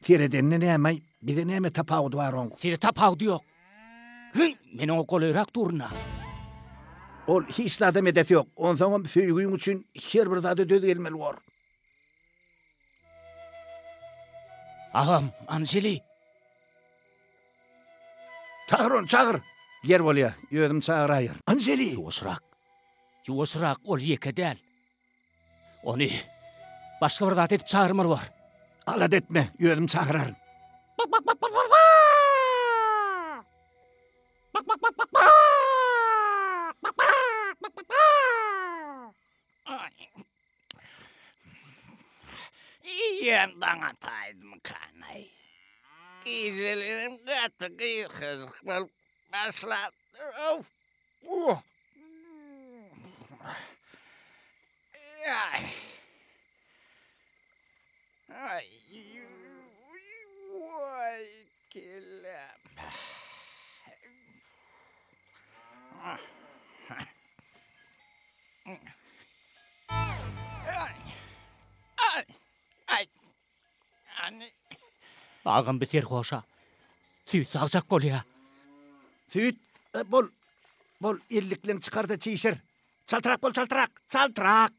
Teredenni näme? Bize näme tapawdy bar oň? Tere tapawdy ýok. Men o golyrak durna. Ol hiç adam edep ýok. Onsoň söýgüň üçin her bir zady döz gelmeli bar. Ağam, Anjeli. Çağır. Yer bolýa, ýödüm çağıraýar. Anjeli. Ýuwşrak ol ýeke däl. Ony başga bir zat edip çağırmar bar. Alad etme, ýödüm çağırar. İyiyem dana taydım kanay. Gizelerim katı kıyıkızlık başladı. Ay, vay kellem. Ay. Anne. Ağam biter hoşa. Süýt sagjak bolýa. Süýt bol illikleň çykarda çiýşir. Çaltyrak.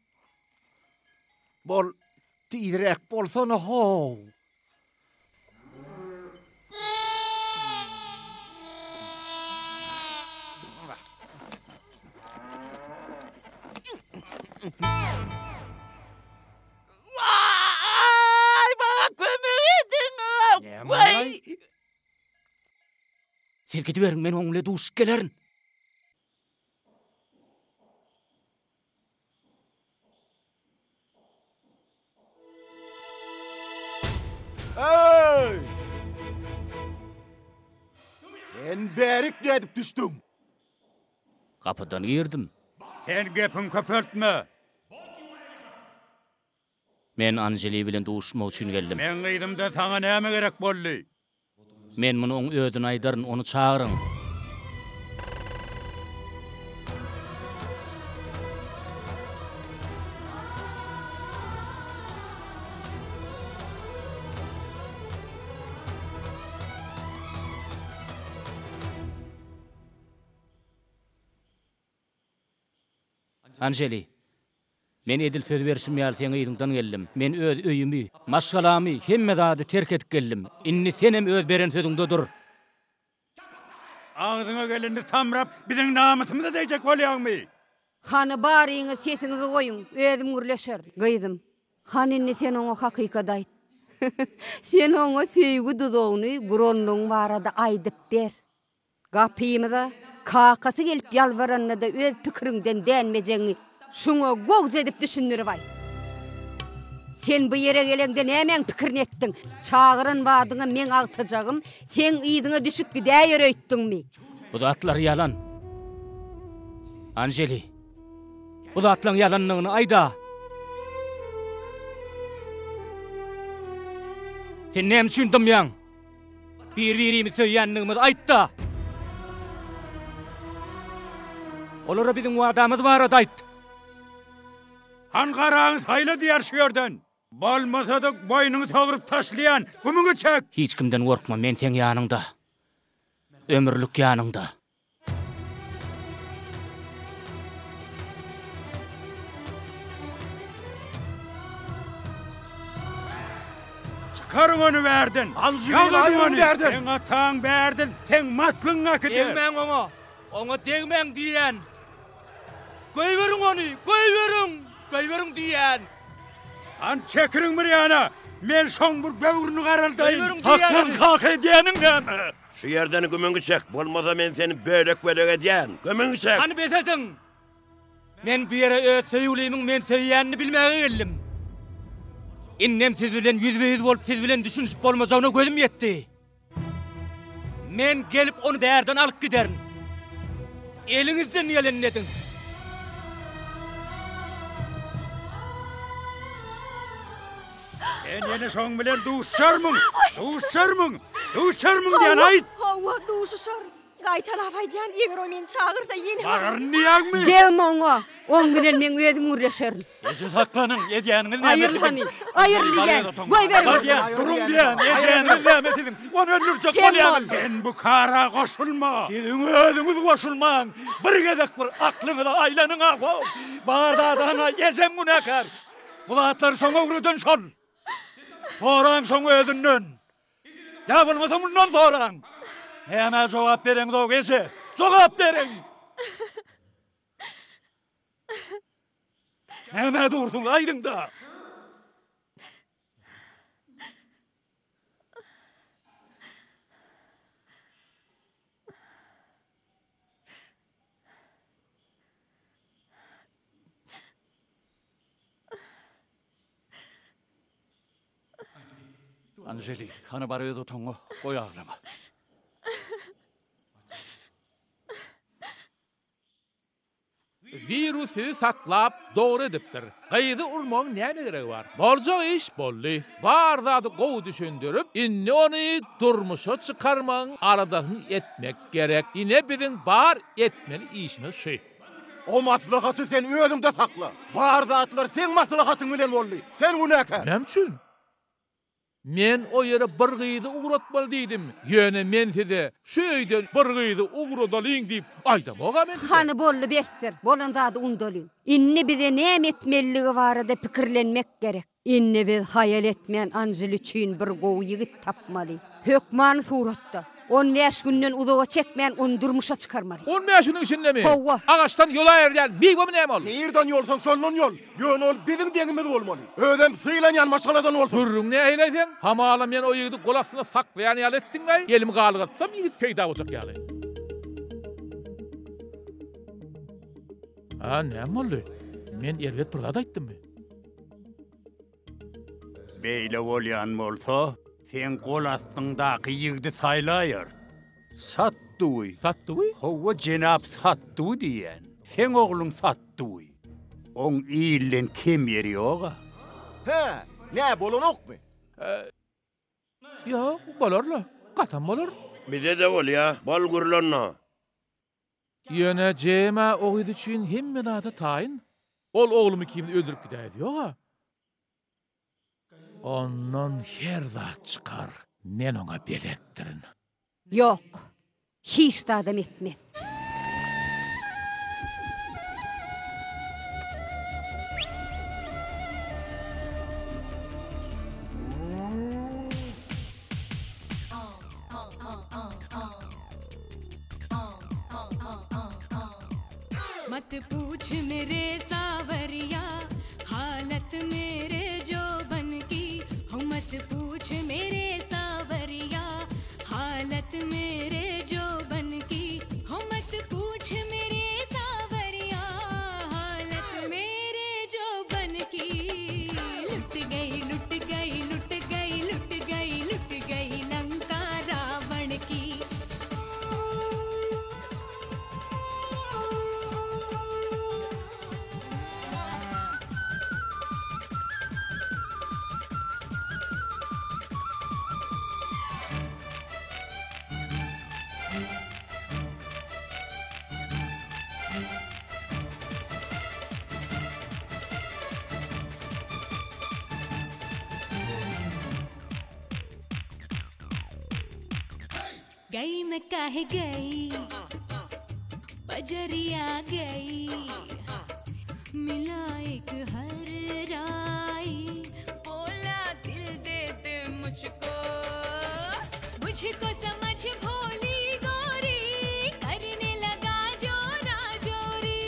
Bol tiýdirek bolsana ho. Vay bana kömürdin. Vay. Sergeti berin men oňle duş gelerin. Hey! Sen berik edip düşdüň. Kapıdan girdim. Sen gepin köpörtme. Men Anjeli bilen duşmak üçin geldim. Men gydymda taňa näme gerek boldy? Men muny oň ödüne aýdaryn, onu çağırın. Anjeli, men edil söz berişim ýaly seňe ýygyňdan geldim. Men öz öýümi, maşgalamy, hemme zady terk edip geldim. Inni senem öz beren sözüňde dur. Ağzyňa gelende tamrap biziň namysymyzy diýjek bolýarmy? Hany baryňyz sesiňizi goýuň, özüm gürleşer. Gyýdym. Hanynny sen oňa hakykat aýt. Sen oňa söýgü dudogyny guronluň barada aýdyp ber. Gapymyza kakasy gelip ýalbaranda da öz pikiriňden dänmejeňi şuňa gowja edip düşündirip aýt. Sen bu ýere gelende nämeň pikirini etdiň? Çağıryn badyňa men agtajagym, sen ýydyňa düşüp gidäýer öýtdiňmi? Bu da atlar yalan. Anjeli, bu da atlan yalanlygyny aýda. Sen näme üçin dymýaň? Bir-birimi söýýänligimizi aýtda. Olara biziň wadamyz bar aýt. Han garaň saýla diýär şeýerden. Bolmasa da boynuny togurup taşlayan, gümüňi çek. Hiç kimden gorkma, men seň ýanyňda. Ömürlük ýanyňda. Çıkarın onu berdin. Alжyny berdin. Sen ataň berdin, sen matlyňa gider. Degmeň oňa. Oňa degmeň diýen. Goýberin onu, goýberin. Goýberin diýen. An çekirin bir yana. Men şoň bir böwrüni garaldaýyn. Saklan kalk edýäniň näme? Şu yerden gömüňi çek. Bolmasa men seni bölek edýän. Gömüňi çek. Hani besedin? Men bu ýere öz söýülimiň men söýýänini bilmäge geldim. Innem siz bilen yüzbeýüz bolup siz bilen düşünüp bolmajagyna gözüm ýetdi. Men gelip onu därden alyp giderim. Eliňizden ýelenledin. Sen yine şoň bilen duşarmyň, duşarmyň, duşarmyň diýen aýt. Hawa duşuşar. Gaýtan aýdýan eger o meni çağırsa ýene. Bararnyýagmy? Degme oňa, oň bilen men özüm gürleşerim. Ýeşil saklanyň, edýäniňiz näme? Aýyrlany, aýyrlygan. Goý ber. Durun diýen, edýäniňiz näme sizin? Onu öldürjek bolýar. Sen bu kara goşulma. Siziň özüňiz goşulmaň. Bir gezek bir aklyňyza aýlanyň ağa. Bardadana ýejem günäkär. Bu atlar şoňa ugrudun şol. Soraň şoň özünden. Ya bolmasa mundan soraň. Näme jogap bereň dog ese? Jogap bereň. Näme dursun aýdyňda? Anjeli, hana bar öýde otaňa goý aglama. Virusu saklap doğru edipdir. Gaýdy urmaň näme geregi bar? Boljak iş boldy. Bar zady gowy düşündirip, inni onu durmuşa çıkarmaň aradasyny etmek gerek. Ine biziň bar etmeli işimiz şu. O maslahaty sen özüňde sakla. Bar zatlar sen maslahatyň bilen boldy. Sen günäkär. Näme üçin? Men o ýere bir gyýdy ugratmaly diýdim. Ýöne men size şu öýden bir gyýdy ugradalyň diýip aýdamaga men. Hany bolly berser, bolanda da undalyň. Inni bize näme etmeligi barada pikirlenmek gerek. Inni biz hayal etmeýän Anjeli üçin bir gowy ýigit tapmaly. Hökman suratda. 15 günden uzağa çekmeýän onu durmuşa çıkarmaly. 15 güniň içindemi? Hawa. Agaçdan yola aýrýan biýgem näme ol? Nerden yolsaň şondan yol. Ýöne ol biziň deňimiz bolmaly. Ödem syýlanýan maşgaladan bolsun. Sürrüň ne eýleýän? Hamala men o ýigidi golasyna saklaýan ýaly etdiňmi? Elim galygatsam ýigit peýda boljak ýaly. Ha, näme boldy? Men elbet bir zat aýtdymmy? Beýle bolýan bolsa, sen golasyňdaky ýigidi saýlaýar. Satduy. Satduy? Hawa jenap satduy diýen. Sen ogluň satduy. Oň iýilden kim ýeri ýoga? He, ne bolonok mu? Yok, bolarla. Katam bolar. Bize de ol ya, bol gurlanna. Yöne cema oğudu için hemme dada tayin. Ol oğlumu kimdi öldürüp gideydi, yoğa. Ondan her zat çıkar, men ona belettirin. Yok, hiç de adam etmez. मत पूछ मेरे सावरिया हालत मेरे जो बन की हो मत पूछ मेरे सावरिया हालत मेरे जो बन की हो मत पूछ मेरे सावरिया हालत मेरे जो बन की लुट गई लुट गई लुट गई लुट गई लुट गई लंका रावण की गई मैं काहे गई बजरिया गई मिला एक हर राई बोला दिल दे दे मुझको मुझको समझ भोली गोरी करने लगा जोरा जोरी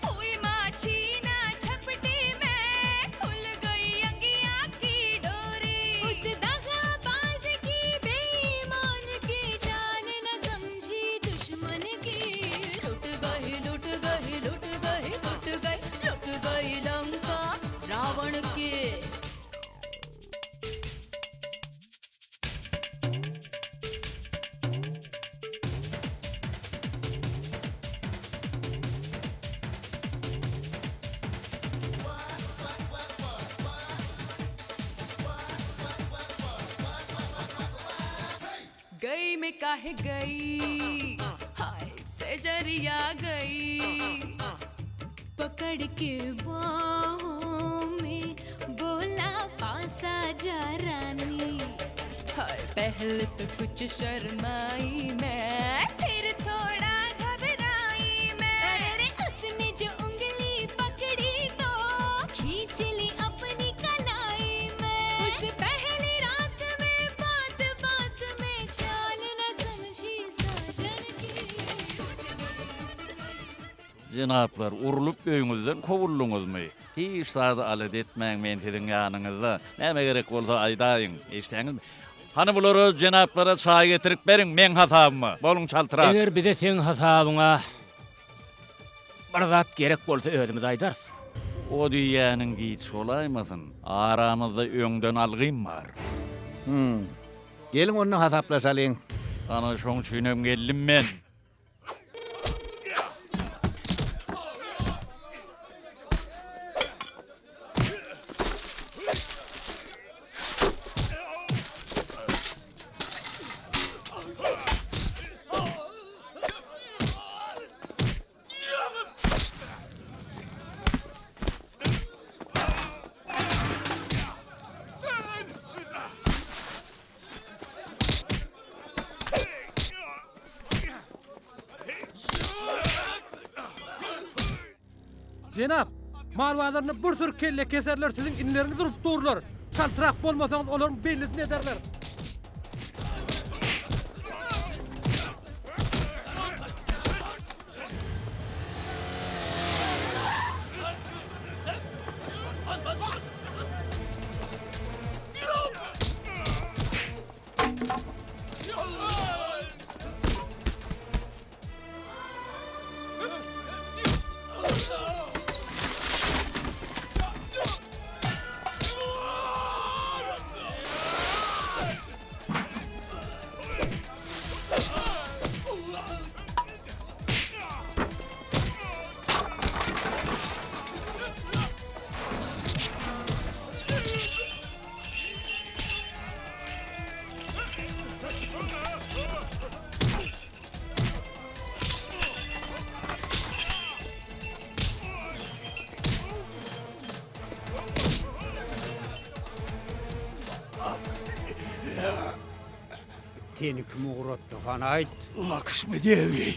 हुई माची ना झपटी में खुल गई अंगिया की डोरी उस दगाबाज की बेईमान की जान न समझी दुश्मन की लुट गई लुट गई लुट गई लुट गई लुट गई लंका रावण की गई मैं काहे गई हाय सजरिया गई पकड़ के बाहों में बोला पासा जा रानी हाय पहले तो कुछ शर्माई मैं फिर थोड़ा घबराई मैं अरे उसने जो उंगली पकड़ी तो खींच ली अपनी कलाई में उस पहली रात में बात बात में चाल न समझी साजन की Cenaplar, urulup köyüňizden kovulluňyzmy? Hiç sady alet etmäň men sizin ýanyňyzda. Näme gerek bolsa aýdaýyň. Eşitdiňizmi? Hany bulara cenaplara çay getirip beriň men hasabymy. Boluň çaltyrak. Eger bize sen hasabyňa bir zat gerek bolsa ödümiz aýdarys. O diýäniň giç bolaýmasyn. Aramyzda öňden algym bar. Gelin onu hasaplaşalyň. Ana şoň üçinem geldim men. Cenap, mal bazarına bir sürü kelle keserler, sizin inlerini durup dururlar. Çaltırak bolmasanız onların bellisini ederler. Seni kim uğrattı bana ait? Laks mı devi?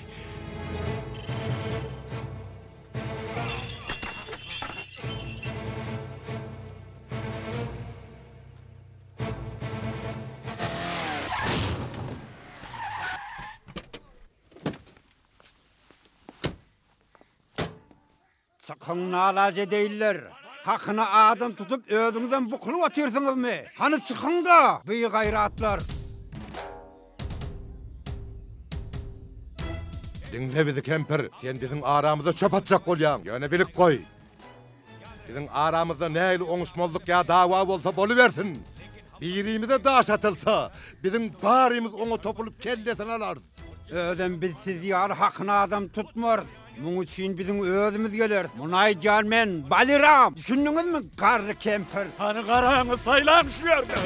Sakın nalace değiller. Hakkını adam tutup özünüzden bukulu atıyorsunuz mu? Hani çıkın da büyük gayratlar. Dinle bizi kemper. Sen bizim aramızda çöp atacak olyan. Yöne bilik koy. Bizim aramızda neyle oňuşmazlyk ya dava bolsa boluversin. Birimize daş atılsa, bizim barimiz oňa topulup kellesini alarız. Öden biz siz yar hakkını adam tutmar. Bunun için bizim özümüz gelir. Munay Canmen, Baliram. Düşündünüz mü karı kemper? Hani karanı saylan şu yerden.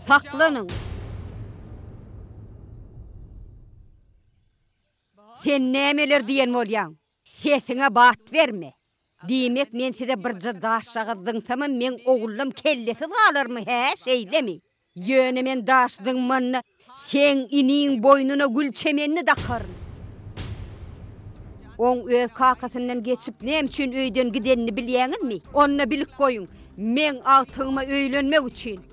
Saklanın. Sen nemeler diyen bolyan? Sesine bat verme. Diýmek men size birce daş şagızdyňsam men oğullum kellesi galar mı he şeýle mi? Ýöne men daşdyň manna sen iniň boynuna gül çemenini dakaryn. Oň öz kakasyndan geçip nem üçin öýden gidenini bilýäňizmi? Onna bilik goýun. Men agtyňma öýlenmek üçin.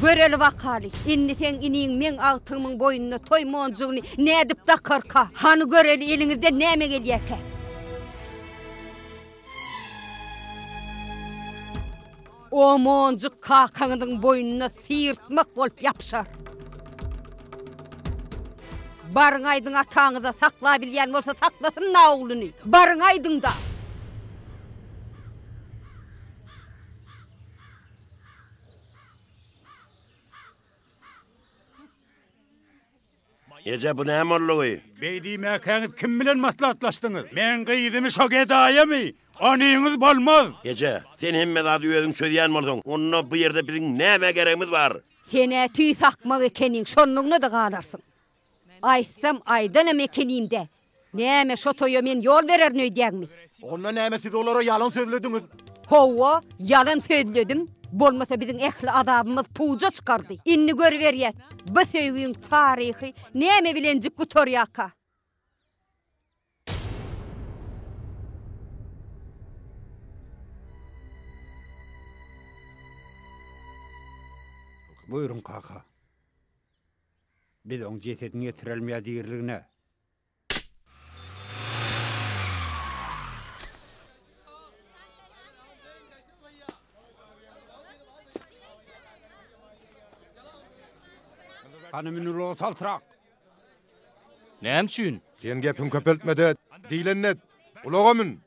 Göreli vakali. Inni sen iniň men agtymyň boynuna toymonjugyny nädip dakarka? Hany göreli eliňizde näme gelýärkä? O monjuk kakanyň boynuna sıyırtmak bolup yapşar. Barın aydın ataňyza sakla bilýän bolsa saklasyn naugluny. Barın aydın da. Ece bu näme bolýy? Beýdime käňiz kim bilen matlatlaşdyňyz? Men gyýdymy şok edaýamy. Anyňyz bolmaz. Ece, sen hemme zady özüň çözýän bolsaň, onda bu ýerde biziň näme geregimiz bar? Sene tüy sakmak ekeniň şonnuňna da galarsın. Aýsam aýdan ekenimde. Näme şotoýa men ýol berer nöýdäňmi? Onda näme siz olara yalan sözlediňiz? Howa, yalan sözledim. Bolmasa bizim ehli adabımız puja çıkardı. Inni görüverýät. Bu söýgüň tarihi näme bilenjik gutorýaka? Buyurun kaka. Biz on cesedini getirelmeýärdigine. Hanımın ulu saltırak. Näme üçin? Sen gepin köpeltmede, diýlennet. Ulagamyn.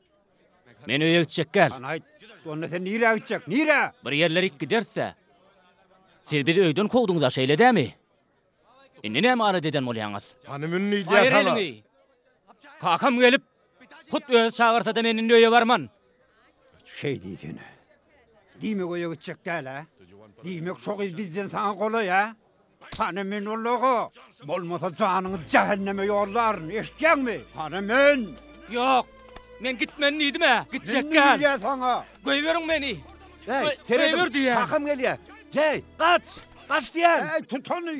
Men öýe gitjek gel. Anayt, onda sen nire gitjek? Nire? Bir yerlerik giderse. Siz bizi öýden kowduňyz da şeýle dämi? Inni näme ara deden bolýaňyz? Hanımın diýýär hala. Kakam gelip hut öz çağırsa da menin öýe barman. Şey diýsene. Diýmek öýe gitjek gel ha? Diýmek şok iz bizden saňa golay ha? Hanımın ulugu. Bolmasa janyňy jahanneme ýollaryn, eşitjekmi? Hanımın. Yok. Men gitmen diýdim-e. Gitjek gel. Niye sana? Goýberiň meni. Hey, seredim. Kakam gelýär. Hey, kaç. Kaç diýen. Hey, tut onu.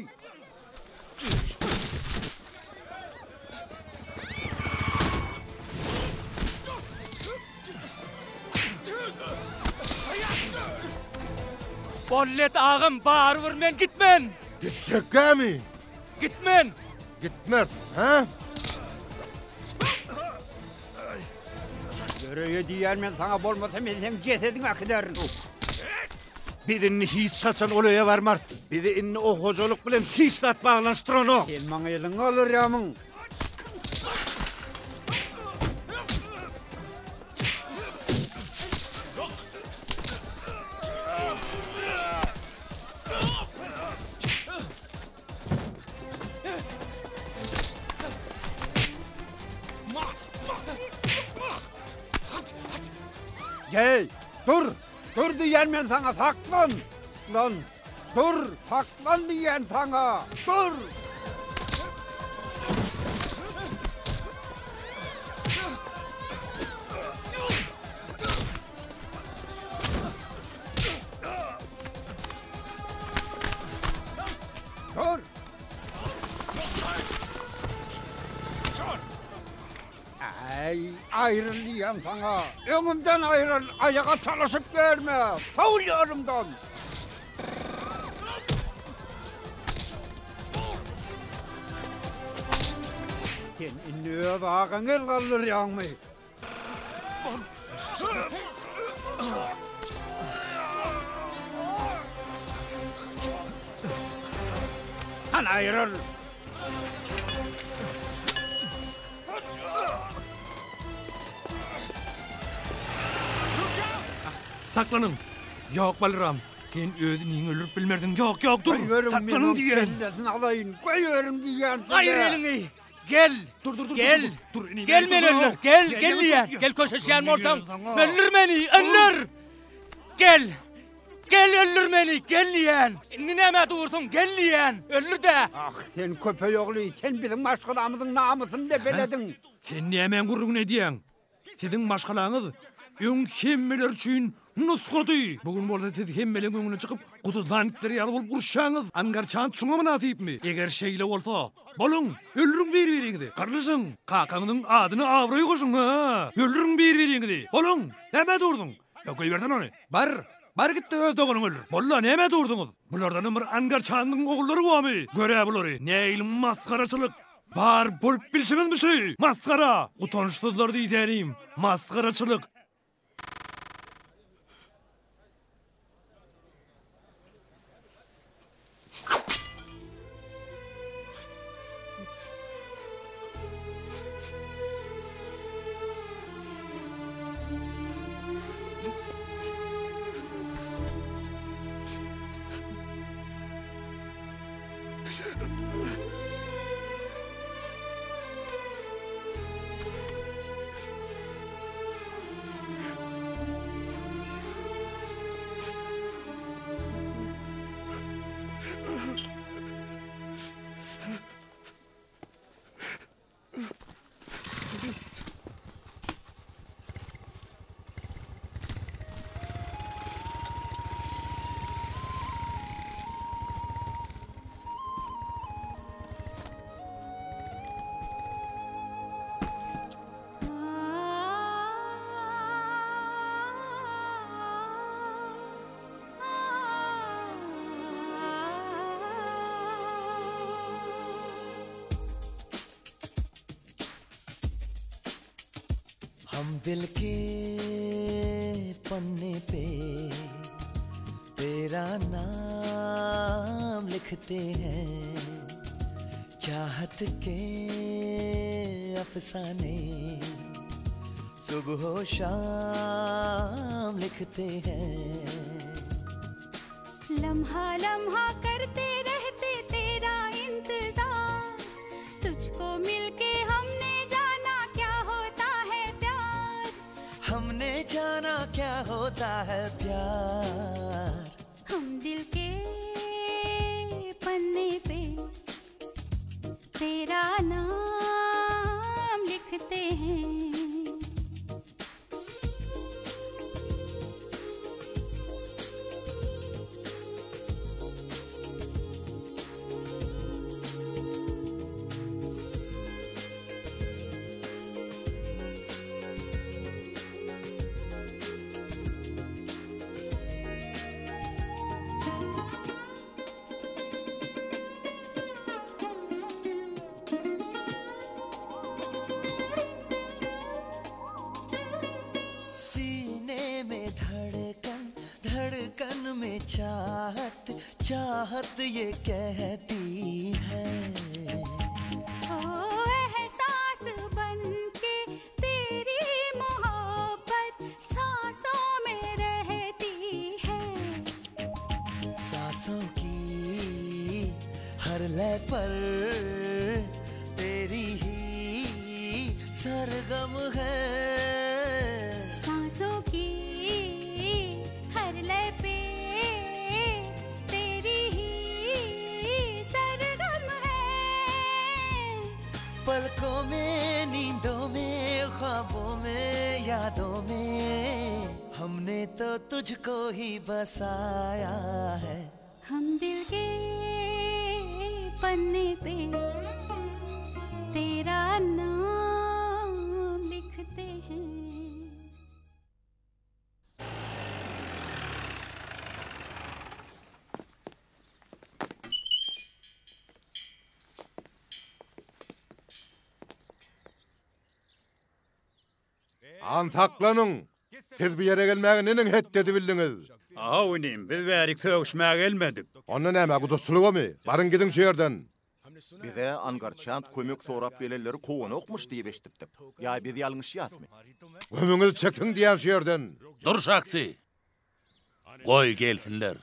Bollet ağım barıvır men gitmen. Gitjekmi? Gitmen. Gitmer, ha? Göreye diýermen saňa bolmasa men sen cesedin akiderin. Bizini hiç saçan olaya varmaz. Bizi inni o hojoluk bilen hiç tat bağlanıştıran o. Sen maňa eliň alır ýamyň. Hey, dur! Dur diýen men saňa saklan! Lan, dur! Saklan diýen saňa! Dur! ayrılıyam sana. Önümden ayrıl, ayağa çalışıp verme. Savuluyorumdan. Sen inni dağın el kalır yanmı. Han ayrıl. Saklanın. Yok Balram. Sen özünü ölüp bilmerdin. Yok dur. Saklanın diyen. Kendisini alayım. Koyuyorum diyen. Hayır elini. Gel. Dur. Gel. Dur. Gel men öldür. Gel diyen. Gel koşaşyan ortam. Öldür beni. Öldür. Gel. Gel öldür beni. Gel diyen. Neme dursun. Gel diyen. Öldür de. Ah sen köpeği oğlu. Sen bizim maşkalamızın namusunu debeledin. Sen ne hemen gurrun ediyen? Sizin maşkalağınız ön hemmeler üçün nuskudu. Bugün burada siz hemmelerin önüne çıkıp kutuzlanıkları alıp vuruşacağınız. Angar çant şuna mı nasip mi? Eğer şeyle olsa, bolun, öldürün bir. Kardeşim, kakanının adını avrayı koşun ha. Öldürün bir. Bolun, neme durdun? Ya koyversen onu. Bar gitti öz doğunun öldür. Bolla neme durdunuz? Bulardan bir angar çantın oğulları var mı? Göre buları. Neyli maskaraçılık. Bar bulup bilsiniz mi şey? Maskara. Utançsızlar diyeceğim. Maskaraçılık. हम दिल के पन्ने पे तेरा नाम लिखते हैं चाहत के अफसाने सुबह शाम लिखते हैं लम्हा लम्हा करते रहते तेरा इंतजार तुझको मिलके हमने जाना क्या होता है प्यार हमने जाना क्या होता है प्यार हम दिल के पन्ने पे तेरा नाम लिखते हैं में चाहत चाहत ये कहती है ओ एहसास बनके तेरी मोहब्बत सांसों में रहती है सांसों की हर लय पर तेरी ही सरगम है सांसों की हर लय पे तेरी ही सरगम है पलकों में नींदों में ख्वाबों में यादों में हमने तो तुझको ही बसाया है हम दिल के पन्ने पे तेरा नाम लिख Antaklanın. Siz bir yere gelmeğinin het dedi bildiňiz. Awunim, biz bärik söwüşmäge gelmedik. Onda näme guduslugymy? Barın gidin şu yerden. Bize Angarçant kömek sorap gelelleri kovana okmuş diye beştipdip. Ya biz yalňyş ýazmy? Ömüňiz çektin diýen şu yerden. Dur şakçı. Goy gelsinler.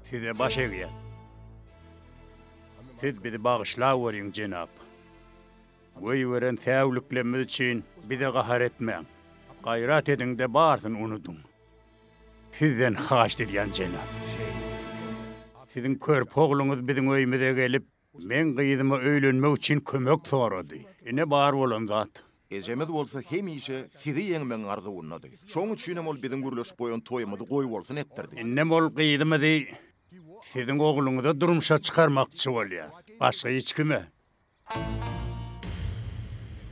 Size baş egiyen. Siz bizi bağışlaweriň jenap. Goý beren täwliklerimiz üçin bizi gahar etmeň. Gayrat edin de barsyn unudun. Sizden haş edýän jenap. Sizin körp ogluňyz biziň öýümize gelip, men gyýdyma öýlenmek üçin kömek sorady. Ine bar bolan zat. Ejemiz bolsa hemişe sizi ýeňmeň arzuwunady. Şoň üçin ol biziň gürleş boýan toýumyzy goý bolsun etdirdi. Ine bol gyýdymydy. Sizin ogluňyzy durmuşa çykarmakçy bolýar. Başga hiç kime.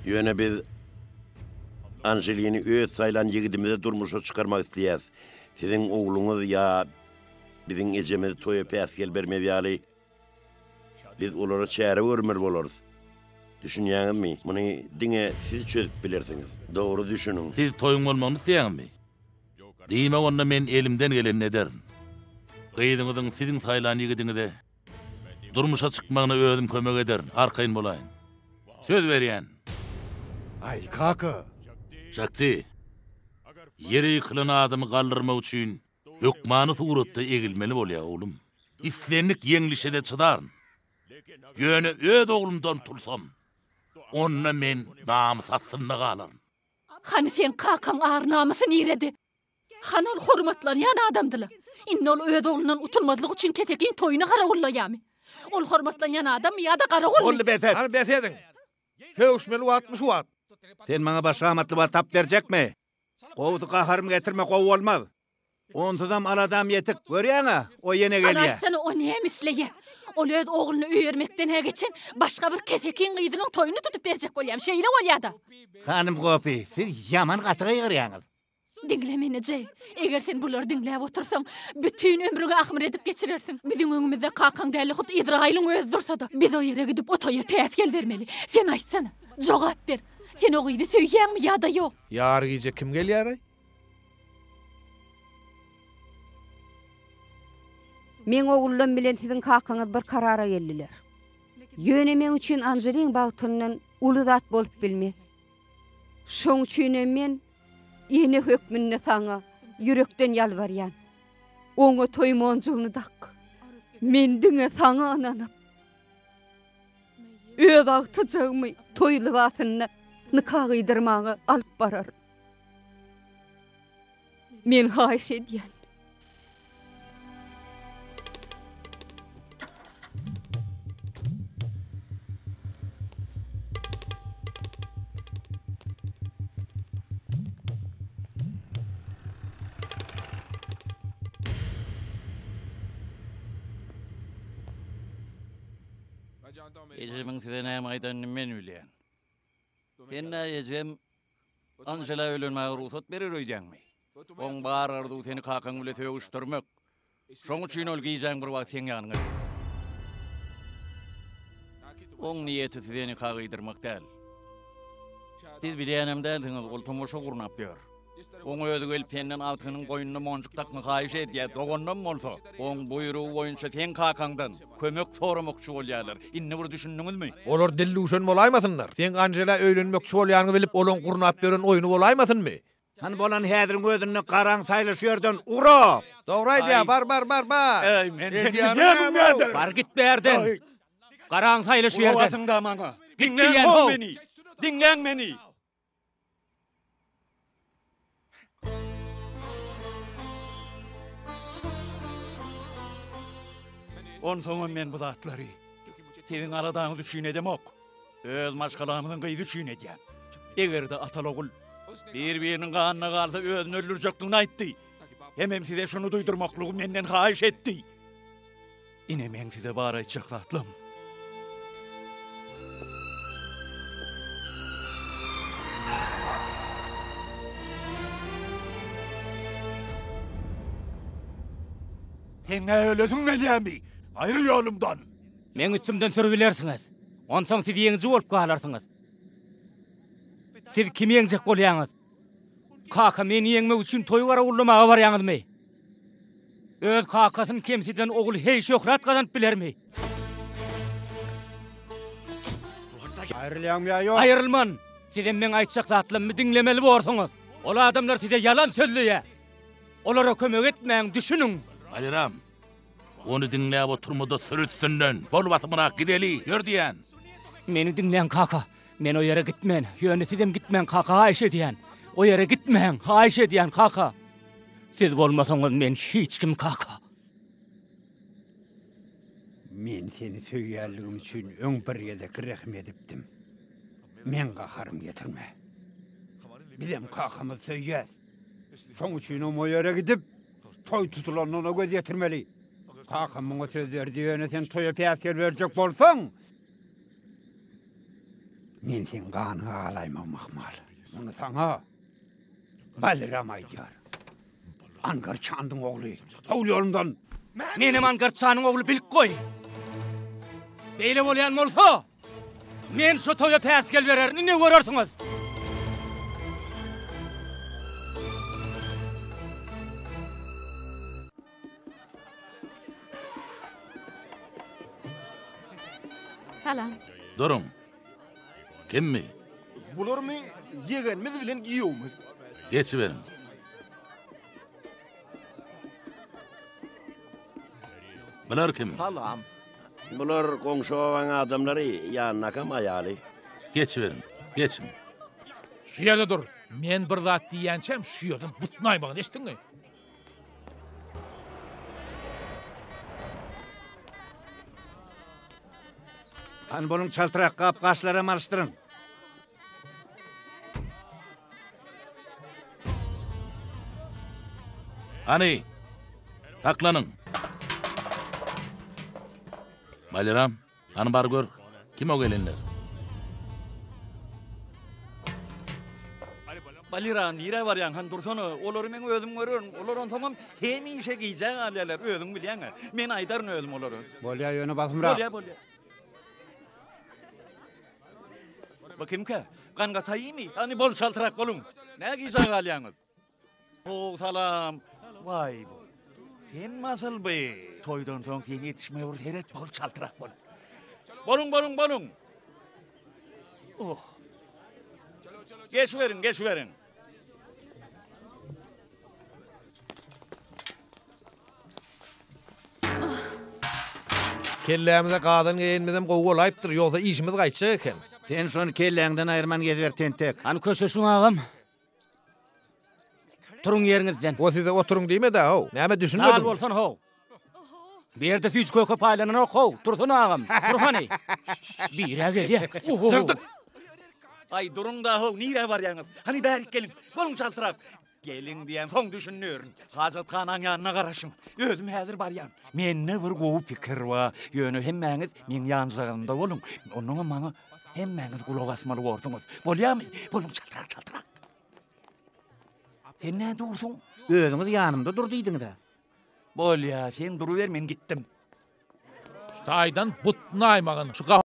Ýöne biz Anjeliýny öz saýlan ýigidimize durmuşa çykarmak isleýäs. Sizin ogluňyz ýa biziň ejemiz toýa päsgel bermedýäli. Biz olara çäre görmer bolarys. Düşünýäňizmi? Muny diňe siz çözüp bilersiňiz. Dogry düşünüň. Siz toýun bolmagyny isleýäňmi? Diýme onda men elimden geleni ederim. Gyýdyňyzyň siziň saýlan ýigidiňize durmuşa çykmagyna özüm kömek ederim. Arkaýyn bolaýyn. Söz berýän. Ay kaka. Şakçı. Yeri yıkılan adamı kaldırmak üçün hükmanı suratda egilmeli bolýar oğlum. İslenlik yeňlişe de çıdarın. Yöne öz oğlumdan tursam, onna men namys aslynda galarym. Hani sen kakam ağır namysyny ýeredi. Han ol hormatlanýan adamdylar. Inne ol öz oğlundan utulmadlyk üçin ketekin toýuna garagullaýamy. Ol hormatlanýan adam ýa-da garagul. Oldu beter. Hani besedin. Söwüşmeli watmy şu wat. Sen maňa başga amatly wat tap berjekmi? Gowdy gaharym getirme gow bolmaz. Onsuzam aladam yetik görýäňa, o ýene gelýär. Alasany o nämisleýär? Ol öz oğluny öýermekden hegeçen başga bir ketekin gyýdynyň toýuny tutup berjek bolýam. Şeýle bolýar-da. Hanym Gopi, siz yaman gatyga ýygyrýaňyz. Dinle meni Jey. Eger sen bular dinläp otursaň, bütün ömrüňi ahmir edip geçirersiň. Biziň öňümizde kakan däli hut Izraýlyň öz dursa-da, biz o ýere gidip o toýa päsgel bermeli. Sen aýtsana, jogap ber. Sen o gyýdy söýýäňmi ýa-da ýok? Ýar gyýja kim gelýär? Men oğullam bilen sizin kakaňyz bir karara geldiler. Ýöne men üçin Anjeliň bagtyndan uly zat bolup bilmez. Şoň üçin men ýene hökmünde saňa ýürekden ýalbarýan. Oňa toýmanjygyny dak. Men diňe saňa ananyp. Öz agtyjymy toýly wasyny nikah gyýdyrmagy alyp barar. Men haýyş edýän. Ejemiň size näme aýdanyny men bilýän. Sen ejem Anjela ölenmäge ruhsat berer öýdäňmi? Oň bar ardy seni kakaň bilen söwüşdirmek. Şoň üçin ol gyýjaň bir wagt sen ýanyňa. Oň niýeti seni kagyýdyrmak däl. Siz bilýänem däldiňiz, ol tomoşa gurnap ber. Oň öýdi gelip senden altynyň goýunyna monjuk takma haýyş edýär. Dogondan bolsa, oň buýrugy boýunça sen kakaňdan kömek soramokçy bolýarlar. Inne bir düşündiňizmi? Olar dilluşan bolaýmasynlar. Sen Anjela öýlenmekçi bolýanyny bilip, olon gurnap beren oýuny bolaýmasynmy? Han bolan häziriň özüni garaň saýlaşýardan urap. Dogry aýdýar, bar. Ey, men seni näme berdim? Bar git berden. Garaň saýlaşýardan. Owasyňda maňa. Dinleň meni. Dinleň meni. Onsoň men bu zatlary senin aradaňy düşün edemok. Öz maşgalamyň gyýdy düşün edýän. Egerde atalogul bir-biriniň ganyna galsa özüni öldürjekdigini aýtdy. Hemem size şunu duydurmaklygy menden haýyş etdi. Ine men size bar aýtjaklatlym. Sen ne öylesin Veliami? Ayrıl yolumdan. Men üstümden sürülersiniz. Onsoň siz ýeňji bolup galarsınız. Siz kim ýeňjek bolýaňyz? Kaka meni ýeňmek üçin toý gara ullamaga barýaňyzmy? Öz kakasyny kemsiden ogul heýş ýokrat gazanyp bilermi? Ayrılýan ýa ýok? Ayrılman. Sizem men aýtjak zatlarymmy dinlemeli bolsaňyz. Ol adamlar size yalan söylüyor. Olara kömek etmeyin, düşünün. Aliram, onu dinleyip oturmada sürütsünden, bol batımına gideli, yör diyen. Meni dinleyen kaka, men o yere gitmeyin. Yönü sizem gitmeyin kaka, Ayşe diyen. O yere gitmeyin, Ayşe diyen kaka. Siz olmasanız men hiç kim kaka. Men seni söýýärligim üçin öň bir ýerde kirehme edipdim. Men gaharym getirme. Bizem kakamız söýýär. Şoň üçin o ýere gidip toy tutulanyna göz ýetirmeli. Kakam muňa söz berdi, ýöne sen toýa päsger berjek bolsaň, men sen ganyny alaýmam Mahmal. Muny saňa Baliram aýdýar. Angar Çandyň ogly, toý ýolundan. Menem Angar Çanyň ogly bilip goý. Beýle bolýan bolsa, men şu toýa päsger berer, ne görersiňiz? Salam. Durun. Kim mi? Bular mı? Yegenimiz bilen giýowmyz. Geçiverin. Bular kim? Salam. Bular goňşy olan adamlary ýanyna kam aýaly. Geçiverin. Geçin. Şu ýerde dur. Men bir zat diýençem şu ýerden butnaýmagyny eşitdiňmi? An bunun çaltırak kap kaşlara marştırın. Hani, taklanın. Baliram, hani bar gör, kim o gelenler? Baliram, nire baryan, han dursana, olary men özüm görürüm, olaryň tamam, hemi işe giyecek alyalar, özüň bilýän. Men aýdaryn özüm olary. Bolýa ýöne basymra. Bolýa. Bakayım ki, kan katayı mı? Hani bol çaltırak bolun. Ne giyecek alyanız? Oh salam. Vay bu. Sen nasıl be? Toydan son sen yetişmeye vur, heret bol çaltırak bolun. Bolun. Oh. Geç verin. Kellämize gadan geýenmedem gowy olaypdyr, ýogsa işimiz gaýtjak eken. Sen şonu kelläňden aýyrman gezber tentek. Hani köşeşiň agam. Turuň ýeriňizden. O size oturuň diýmedi ha. Näme düşünmedim? Nal bolsan ho. Bir ýerde hiç köke paýlanan ho. Tursun agam. Turhany. Bire gelýär. Çykdyk. Ay durun da ho, nire var ýaňyz? Hani bärik gelin. Bolun çaltırak. Gelin diýen soň düşünýäryn. Hazat Hanaň ýanyna garaşyň. Özüm häzir barýan. Menne bir gowy pikir bar. Ýöne hemmäňiz men ýanjagynda bolun. Onuň maňa hemmäňiz kulak asmaly bolsaňyz. Bolýarmy? Bolun çaltyrak. Sen näde dursun? Özüňiz ýanymda dur diýdiňiz. Bolýar, sen duruver, men gitdim. Taýdan butnaýmagyny şu